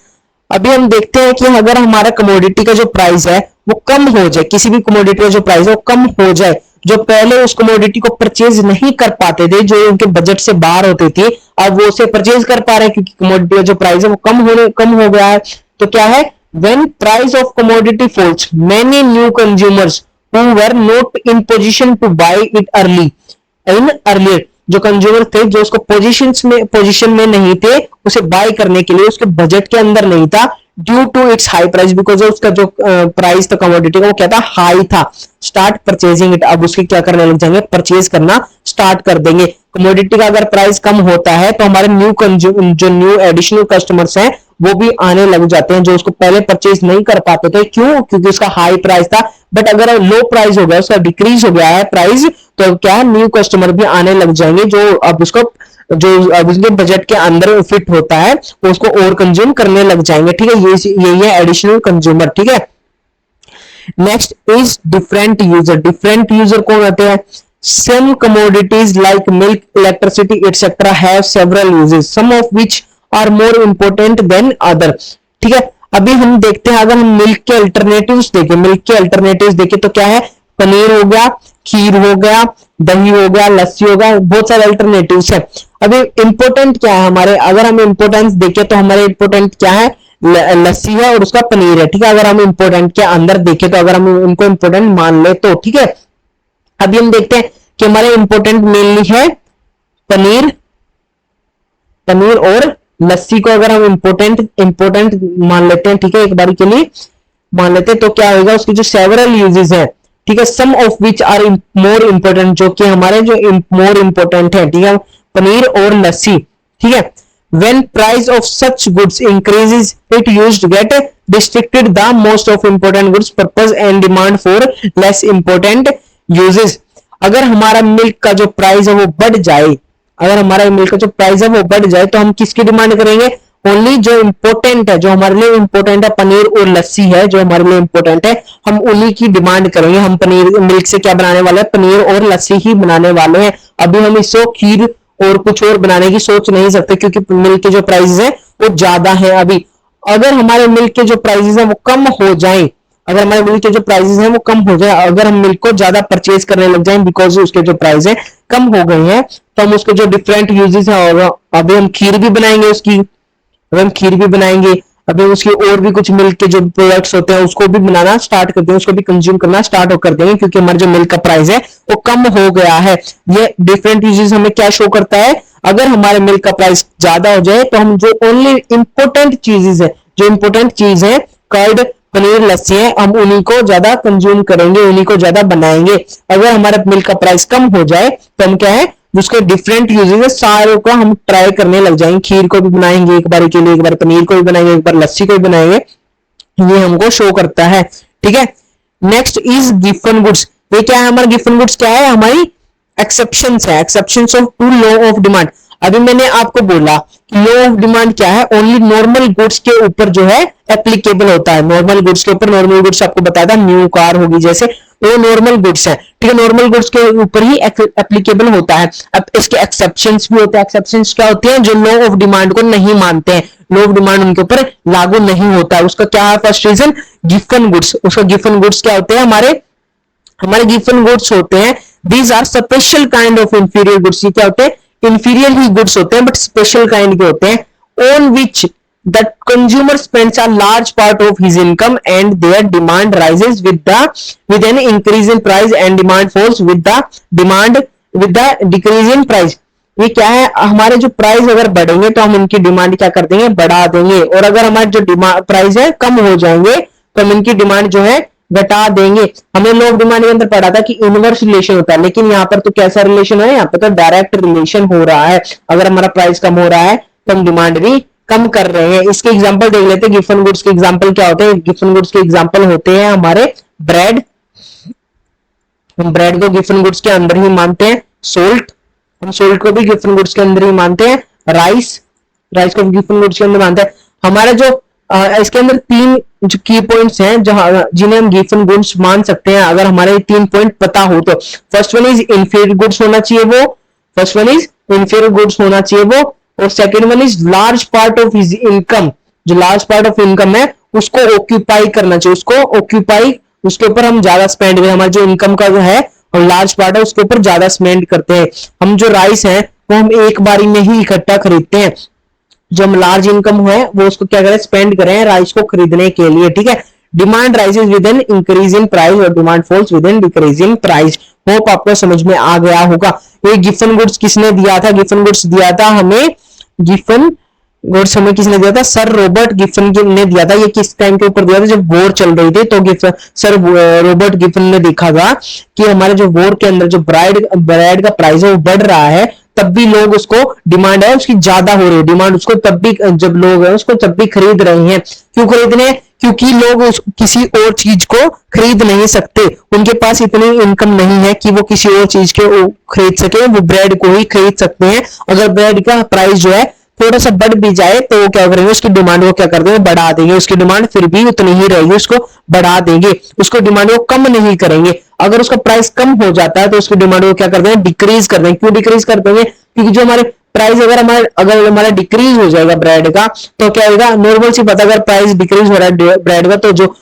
अभी हम देखते हैं कि अगर हमारा कमोडिटी का जो प्राइस है वो कम हो जाए, किसी भी कमोडिटी का जो प्राइस है वो कम हो जाए, जो पहले उस कमोडिटी को परचेज नहीं कर पाते थे, जो उनके बजट से बाहर होती थी, अब वो उसे परचेज कर पा रहे हैं क्योंकि कमोडिटी का जो प्राइस है वो कम हो गया है। तो क्या है? When price of commodity falls many new consumers who were not in position to buy it earlier, जो कंज्यूमर थे जो उसको पोजीशन में नहीं थे उसे बाय करने के लिए, उसके बजट के अंदर नहीं था, due to its high price, because उसका जो प्राइस था कमोडिटी का वो क्या था? हाई था। स्टार्ट परचेजिंग इट, अब उसके क्या करने लग जाएंगे? परचेज करना स्टार्ट कर देंगे। कमोडिटी का अगर प्राइस कम होता है तो हमारे जो न्यू एडिशनल कस्टमर्स हैं वो भी आने लग जाते हैं, जो उसको पहले परचेज नहीं कर पाते थे। क्यों? क्योंकि उसका हाई प्राइस था। बट अगर लो प्राइस हो गया, उसका डिक्रीज हो गया है प्राइस, तो क्या न्यू कस्टमर भी आने लग जाएंगे, जो अब उसको जो अब उसके बजट के अंदर फिट होता है वो उसको और कंज्यूम करने लग जाएंगे। ठीक है, यही है एडिशनल कंज्यूमर। ठीक है, next is different user. Different user कौन होते हैं? Some commodities like milk, electricity etcetera have several uses, some of which are more important than other. ठीक है, अभी हम देखते हैं, अगर हम मिल्क के अल्टरनेटिव्स देखें तो क्या है? पनीर हो गया, खीर हो गया, दही हो गया, लस्सी हो गया, बहुत सारे अल्टरनेटिव्स है। अभी इंपोर्टेंट क्या है हमारे? अगर हम इंपोर्टेंस देखें तो हमारे इंपोर्टेंट क्या है? लस्सी है और उसका पनीर है। ठीक है, अगर हम इंपोर्टेंट के अंदर देखें तो अगर हम उनको इंपोर्टेंट मान ले तो ठीक है। अभी हम देखते हैं कि हमारे इंपोर्टेंट मेनली है पनीर और लस्सी को अगर हम इंपोर्टेंट मान लेते हैं, ठीक है, एक बारी के लिए मान लेते हैं, तो क्या होगा? उसकी जो सेवरल यूजेस है, ठीक है, some of which are more important, जो कि हमारे जो मोर इंपोर्टेंट है, ठीक है, पनीर और लस्सी। ठीक है, when price of such goods increases it used to get restricted the most of important goods purpose and demand for less important uses। अगर हमारा मिल्क का जो प्राइस है वो बढ़ जाए, तो हम किसकी डिमांड करेंगे? ओनली जो इंपोर्टेंट है, जो हमारे लिए इंपोर्टेंट है, पनीर और लस्सी है जो हमारे लिए इंपोर्टेंट है, हम उन्हीं की डिमांड करेंगे। हम मिल्क से क्या बनाने वाले हैं? पनीर और लस्सी ही बनाने वाले हैं। अभी हम इससे खीर और कुछ और बनाने की सोच नहीं सकते क्योंकि मिल्क के जो प्राइसेस हैं वो ज्यादा है। अभी अगर हमारे मिल्क के जो प्राइसेस हैं वो कम हो जाएं, अगर हम मिल्क को ज्यादा परचेज करने लग जाएं बिकॉज उसके जो प्राइस है कम हो गए हैं, तो हम उसके जो डिफरेंट यूजेस हैं, और अभी हम खीर भी बनाएंगे, अभी उसके और भी कुछ मिल्क के जो प्रोडक्ट्स होते हैं उसको भी बनाना स्टार्ट कर देंगे, उसको भी कंज्यूम करना स्टार्ट कर देंगे क्योंकि हमारा जो मिल्क का प्राइस है वो कम हो गया है। ये डिफरेंट यूजेस हमें क्या शो करता है? अगर हमारे मिल्क का प्राइस ज्यादा हो जाए तो हम जो ओनली इंपोर्टेंट चीजेस है, जो इंपोर्टेंट चीज है कर्ड, पनीर, लस्सी है, हम उन्हीं को ज्यादा कंज्यूम करेंगे, उन्हीं को ज्यादा बनाएंगे। अगर हमारा मिल्क का प्राइस कम हो जाए तो हम क्या है, जिसके डिफरेंट यूजेस है सारों का हम ट्राई करने लग जाएंगे। खीर को भी बनाएंगे एक बार के लिए, एक बार पनीर को भी बनाएंगे, एक बार लस्सी को भी बनाएंगे। ये हमको शो करता है। ठीक है, नेक्स्ट इज गिवन गुड्स। ये क्या है, हमारा गिवन गुड्स क्या है, हमारी एक्सेप्शंस है, exceptions of to law of demand. अभी मैंने आपको बोला कि लॉ ऑफ डिमांड क्या है, ओनली नॉर्मल गुड्स के ऊपर जो है एप्लीकेबल होता है। नॉर्मल गुड्स के ऊपर, नॉर्मल गुड्स आपको बताया था न्यू कार होगी जैसे, तो नॉर्मल गुड्स है। ठीक है, नॉर्मल गुड्स के ऊपर ही एप्लीकेबल होता है। अब इसके एक्सेप्शंस भी होते हैं। एक्सेप्शंस क्या होते हैं, जो लॉ ऑफ डिमांड को नहीं मानते हैं, लॉ ऑफ डिमांड उनके ऊपर लागू नहीं होता है। उसका क्या है, फर्स्ट रीजन गिवन गुड्स। उसका गिवन गुड्स क्या होते हैं, हमारे गिवन गुड्स होते हैं, these are special kind of inferior goods. ये क्या होते हैं, इंफीरियर ही गुड्स होते हैं बट स्पेशल काइंड के होते हैं। On which the consumer spends a large part of his income and their demand rises with an increase in price and demand falls with the decrease in price. ये क्या है, हमारे जो price अगर बढ़ेंगे तो हम इनकी डिमांड क्या कर देंगे, बढ़ा देंगे, और अगर हमारे जो प्राइस है कम हो जाएंगे तो हम इनकी डिमांड जो है घटा देंगे। हमने लॉ ऑफ डिमांड के अंदर पढ़ा था कि इनवर्स रिलेशन होता है, लेकिन यहाँ पर तो कैसा रिलेशन है, यहाँ पर तो डायरेक्ट रिलेशन हो रहा है। अगर हमारा प्राइस कम हो रहा है तो हम डिमांड भी कम कर रहे हैं। इसके एग्जांपल देख लेते हैं। गिवन गुड्स के एग्जांपल क्या होते हैं, गिवन गुड्स के एग्जांपल होते हैं हमारे ब्रेड। हम ब्रेड को गिवन गुड्स के अंदर ही मानते हैं। सोल्ट, हम सोल्ट को भी गिवन गुड्स के अंदर ही मानते हैं। राइस को गिवन गुड्स के अंदर मानते हैं। हमारा जो इसके अंदर तीन जो की पॉइंट्स हैं जिन्हें हम गिवन गुड्स मान सकते हैं, अगर हमारे तीन पॉइंट पता हो तो। First one is inferior goods होना चाहिए वो, first one is inferior goods होना चाहिए वो, और second one is large part of his income, जो लार्ज पार्ट ऑफ इनकम है उसको ऑक्यूपाई करना चाहिए, उसको ऑक्यूपाई, उसके ऊपर हम ज्यादा स्पेंड करें। हमारा जो इनकम का जो है और लार्ज पार्ट है उसके ऊपर ज्यादा स्पेंड करते हैं। हम जो राइस है वो हम एक बारी में ही इकट्ठा खरीदते हैं। जो हम लार्ज इनकम है वो उसको क्या करें, स्पेंड करें राइस को खरीदने के लिए। ठीक है, demand rises with an increase in price और demand falls with an decrease in price. Hope आपको समझ में आ गया होगा। ये गिवन गुड्स किसने दिया था, गिवन गुड्स दिया था हमें, गिवन गुड्स हमें किसने दिया था, सर रॉबर्ट गिफन ने दिया था। ये किस टाइम के ऊपर दिया था, जब वॉर चल रही थी, तो सर रॉबर्ट गिफन ने देखा था कि हमारे जो वॉर के अंदर जो ब्रेड का प्राइस है वो बढ़ रहा है, तब भी लोग उसको, डिमांड है उसकी ज्यादा हो रही है, डिमांड उसको तब भी, जब लोग हैं उसको तब भी खरीद रहे हैं। क्यों खरीद रहे हैं, क्योंकि लोग किसी और चीज को खरीद नहीं सकते, उनके पास इतनी इनकम नहीं है कि वो किसी और चीज के खरीद सके, वो ब्रेड को ही खरीद सकते हैं। अगर ब्रेड का प्राइस जो है थोड़ा सा बढ़ भी जाए तो वो क्या करेंगे, उसकी डिमांड को क्या कर देंगे, बढ़ा देंगे। उसकी डिमांड फिर भी उतनी ही रहेगी, उसको बढ़ा देंगे, उसको डिमांड को कम नहीं करेंगे। अगर उसका प्राइस कम हो जाता है तो उसकी डिमांड को क्या कर देंगे, डिक्रीज कर देंगे। क्यों डिक्रीज कर देंगे, क्योंकि जो हमारे प्राइस अगर हमारा डिक्रीज हो जाएगा ब्रेड का, तो क्या होगा, नॉर्मल सी पता, अगर प्राइस डिक्रीज हो रहा है ब्रेड का, तो जो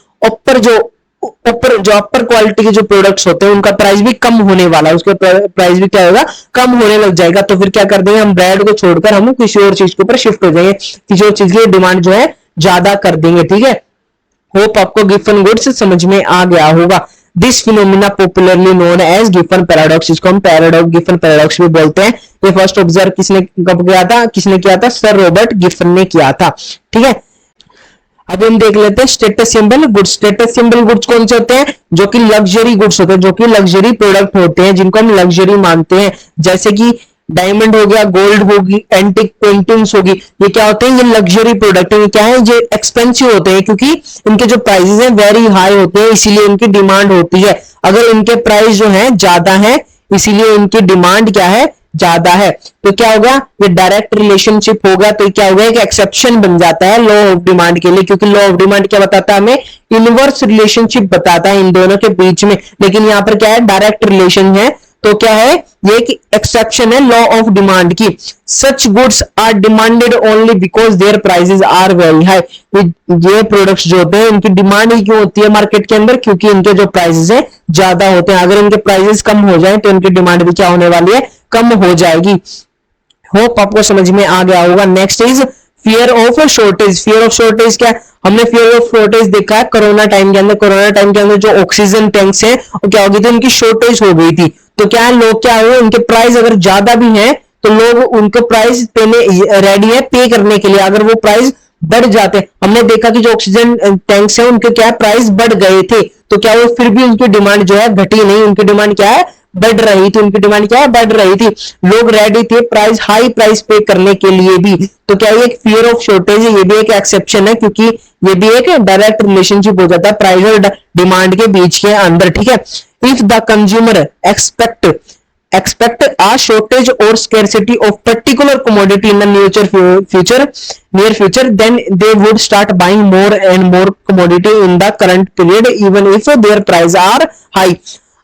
अपर क्वालिटी के जो प्रोडक्ट्स होते हैं उनका प्राइस भी कम होने वाला है, उसका प्राइस भी क्या होगा, कम होने लग जाएगा। तो फिर क्या कर देंगे, हम ब्रेड को छोड़कर हम किसी और चीज के ऊपर शिफ्ट हो जाएंगे, किसी और चीज की डिमांड जो है ज्यादा कर देंगे। ठीक है, होप आपको गिवन गुड्स समझ में आ गया होगा। This phenomena popularly known as गिवन पैराडॉक्स, इसको हम गिवन पैराडॉक्स भी बोलते हैं। ये फर्स्ट ऑब्जर्व किसने कब किया था, सर रॉबर्ट गिफन ने किया था। ठीक है, अब हम देख लेते हैं status symbol goods. Status symbol goods कौन से होते हैं, जो कि लग्जरी गुड्स होते हैं, जो कि लग्जरी प्रोडक्ट होते हैं, जिनको हम लग्जरी मानते हैं। जैसे कि डायमंड हो गया, गोल्ड होगी, एंटिक पेंटिंग्स होगी, ये क्या होते हैं, ये लग्जरी प्रोडक्ट है। ये क्या है, ये एक्सपेंसिव होते हैं, क्योंकि इनके जो प्राइसेस हैं वेरी हाई होते हैं, इसीलिए इनकी डिमांड होती है। अगर इनके प्राइस जो है ज्यादा है, इसीलिए इनकी डिमांड क्या है, ज्यादा है। तो क्या होगा, ये डायरेक्ट रिलेशनशिप होगा, तो क्या होगा, एक एक्सेप्शन बन जाता है लॉ ऑफ डिमांड के लिए, क्योंकि लॉ ऑफ डिमांड क्या बताता है, हमें इनवर्स रिलेशनशिप बताता है इन दोनों के बीच में। लेकिन यहाँ पर क्या है, डायरेक्ट रिलेशन है, तो क्या है, ये एक एक्सेप्शन है लॉ ऑफ डिमांड की। Such goods are demanded only because their prices are very high. ये प्रोडक्ट्स जो होते हैं इनकी डिमांड ही क्यों होती है मार्केट के अंदर, क्योंकि इनके जो प्राइसेस है ज्यादा होते हैं। अगर इनके प्राइसेस कम हो जाए तो इनकी डिमांड भी क्या होने वाली है, कम हो जाएगी। होप आपको समझ में आ गया होगा। Next is fear of shortage. Fear of shortage क्या है, हमने फियर ऑफ शॉर्टेज देखा है कोरोना टाइम के अंदर। कोरोना टाइम के अंदर जो ऑक्सीजन टैंक्स हैं वो क्या हो गई थी, उनकी शॉर्टेज हो गई थी। तो क्या है, लोग क्या हुए, उनके प्राइस अगर ज्यादा भी हैं तो लोग उनको प्राइस देने रेडी है पे करने के लिए। अगर वो प्राइस बढ़ जाते, हमने देखा कि जो ऑक्सीजन टैंक्स है उनके क्या प्राइस बढ़ गए थे, तो क्या वो फिर भी उनकी डिमांड जो है घटी नहीं, उनकी डिमांड क्या है बढ़ रही थी, उनकी डिमांड क्या है बढ़ रही थी। लोग रेडी थे प्राइस हाई प्राइस पे करने के लिए भी। तो क्या ये एक फियर ऑफ शॉर्टेज है, ये भी एक एक्सेप्शन है, क्योंकि ये भी एक डायरेक्ट रिलेशनशिप हो जाता है प्राइस और डिमांड के बीच के अंदर, ठीक है। If the consumer expect a shortage or scarcity of particular commodity in the near future, then they would start buying more and more commodity in the current period even if their price are high।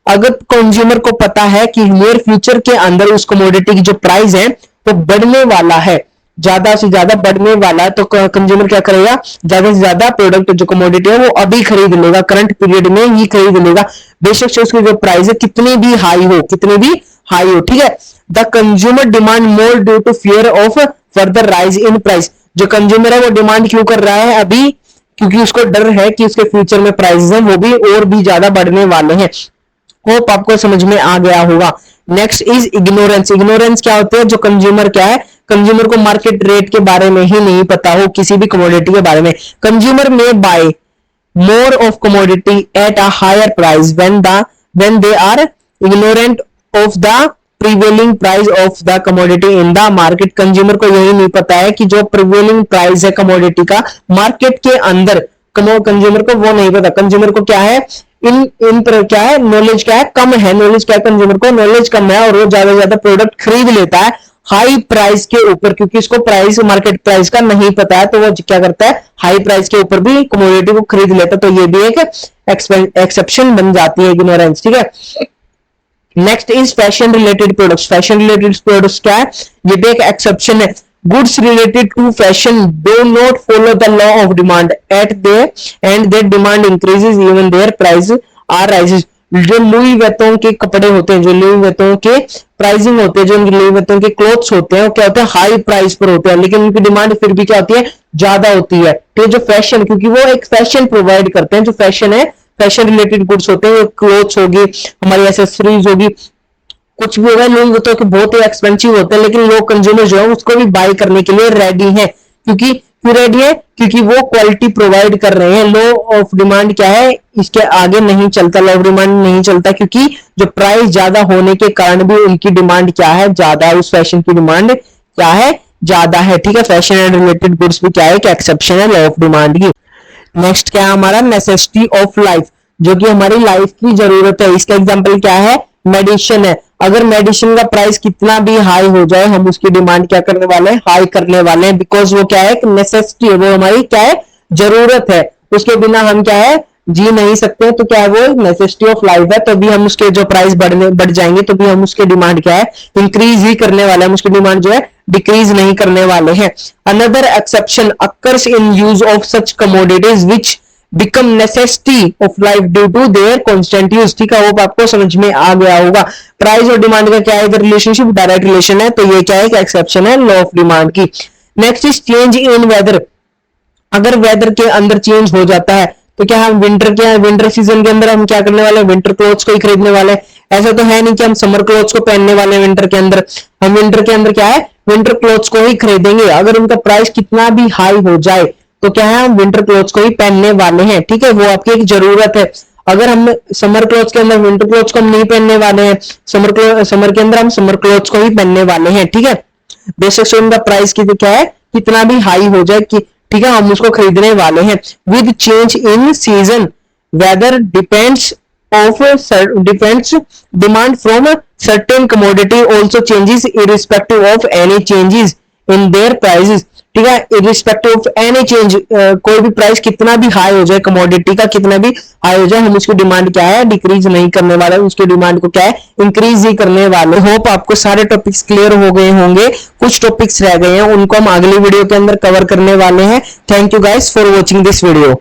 अगर consumer को पता है कि near future के अंदर उस commodity की जो प्राइस है वो बढ़ने वाला है, ज्यादा से ज्यादा बढ़ने वाला है, तो कंज्यूमर क्या करेगा, ज्यादा से ज्यादा प्रोडक्ट जो कमोडिटी है वो अभी खरीद लेगा, करंट पीरियड में ही खरीद लेगा, बेशक से उसकी जो प्राइस है कितनी भी हाई हो, कितनी भी हाई हो, ठीक है। The consumer demand more due to fear of further rise in price. जो कंज्यूमर है वो डिमांड क्यों कर रहा है अभी, क्योंकि उसको डर है कि उसके फ्यूचर में प्राइसेस हैं वो भी और भी ज्यादा बढ़ने वाले हैं। होप आपको समझ में आ गया होगा। Next is ignorance. इग्नोरेंस क्या होते हैं, जो कंज्यूमर क्या है, कंज्यूमर को मार्केट रेट के बारे में ही नहीं पता हो, किसी भी कमोडिटी के बारे में। कंज्यूमर में bye more of commodity at a higher price when they are ignorant of the prevailing price of the commodity in the market। Consumer को यही नहीं पता है कि जो प्रिवेलिंग प्राइस है कमोडिटी का मार्केट के अंदर, कंज्यूमर को वो नहीं पता। कंज्यूमर को क्या है, इन पर क्या है, नॉलेज क्या है, कम है, नॉलेज क्या है, कंज्यूमर को नॉलेज कम है और वो ज्यादा से ज्यादा प्रोडक्ट खरीद लेता है हाई प्राइस के ऊपर, क्योंकि इसको प्राइस मार्केट प्राइस का नहीं पता है, तो वो क्या करता है हाई प्राइस के ऊपर भी कमोडिटी को खरीद लेता है। तो ये भी एक एक्सेप्शन बन जाती है इग्नोरेंस, ठीक है। Next is fashion related products. Fashion related products क्या है, ये भी एक एक्सेप्शन है। Goods related to fashion do not follow the law of demand at they and their demand increases even their price are rises. जो Louis Vuitton के कपड़े होते हैं, जो लुई वेतों के प्राइसिंग होते हैं, जो लुई वेतों के क्लोथ्स होते हैं, वो क्या होते हैं हाई प्राइस पर होते हैं, लेकिन उनकी डिमांड फिर भी क्या होती है ज्यादा होती है। तो जो फैशन, क्योंकि वो एक फैशन प्रोवाइड करते हैं, जो फैशन है, फैशन रिलेटेड गुड्स होते हैं, क्लोथ्स होगी, हमारी एसेसरीज होगी, कुछ भी होगा, लोग तो कि बहुत ही एक्सपेंसिव होते हैं, लेकिन लोग कंज्यूमर जो है उसको भी बाय करने के लिए रेडी है। क्योंकि क्यों रेडी है, क्योंकि वो क्वालिटी प्रोवाइड कर रहे हैं। लो ऑफ डिमांड क्या है, इसके आगे नहीं चलता, लो ऑफ डिमांड नहीं चलता, क्योंकि जो प्राइस ज्यादा होने के कारण भी उनकी डिमांड क्या है ज्यादा है, उस फैशन की डिमांड क्या है ज्यादा है, ठीक है। फैशन एंड रिलेटेड गुड्स भी क्या है, एक एक्सेप्शन है लॉ ऑफ डिमांड की। नेक्स्ट क्या है हमारा, नेसेसिटी ऑफ लाइफ, जो कि हमारी लाइफ की जरूरत है। इसका एग्जांपल क्या है, मेडिसिन है। अगर मेडिसिन का प्राइस कितना भी हाई हो जाए, हम उसकी डिमांड क्या करने वाले हैं, हाई करने वाले हैं, बिकॉज वो क्या है नेसेसिटी है, वो हमारी क्या है जरूरत है, उसके बिना हम क्या है जी नहीं सकते। तो क्या है वो नेसेसिटी ऑफ लाइफ है, तो भी हम उसके जो प्राइस बढ़ जाएंगे तो भी हम उसके डिमांड क्या है इंक्रीज ही करने वाले हैं, हम उसकी डिमांड जो है डिक्रीज नहीं करने वाले हैं। Another exception occurs in use of such commodities which become necessity of life due to their constant use, ठीक है। वो आपको समझ में आ गया होगा। प्राइस और डिमांड का क्या है इधर रिलेशनशिप, डायरेक्ट रिलेशन है, तो ये क्या है एक्सेप्शन है लॉ ऑफ डिमांड की। Next is change in weather. अगर वेदर के अंदर चेंज हो जाता है तो क्या हम विंटर सीजन के अंदर हम क्या करने वाले हैं, विंटर क्लोथ्स को ही खरीदने वाले हैं। ऐसा तो है नहीं कि हम समर क्लोथ्स को पहनने वाले हैं विंटर के अंदर, हम विंटर के अंदर क्या है विंटर क्लोथ्स को ही खरीदेंगे। अगर उनका प्राइस कितना भी हाई हो जाए तो क्या है हम विंटर क्लोथ्स को ही पहनने वाले हैं, ठीक है, वो आपकी एक जरूरत है। अगर हम समर क्लोथ्स के अंदर विंटर क्लोथ्स को हम नहीं पहनने वाले हैं, समर के अंदर हम समर क्लोथ्स को ही पहनने वाले हैं, ठीक है। बेशक से उनका प्राइस क्या है कितना भी हाई हो जाए कि ठीक है हम उसको खरीदने वाले हैं। With change in season weather depends demand from certain commodity also changes irrespective of any changes in their prices, ठीक है। इरिस्पेक्टिव ऑफ एनी चेंज, कोई भी प्राइस कितना भी हाई हो जाए, कमोडिटी का कितना भी हाई हो जाए, हम उसकी डिमांड क्या है डिक्रीज नहीं करने वाले, उसकी डिमांड को क्या है इंक्रीज ही करने वाले। होप आपको सारे टॉपिक्स क्लियर हो गए होंगे, कुछ टॉपिक्स रह गए हैं उनको हम अगली वीडियो के अंदर कवर करने वाले हैं। Thank you guys for watching this video.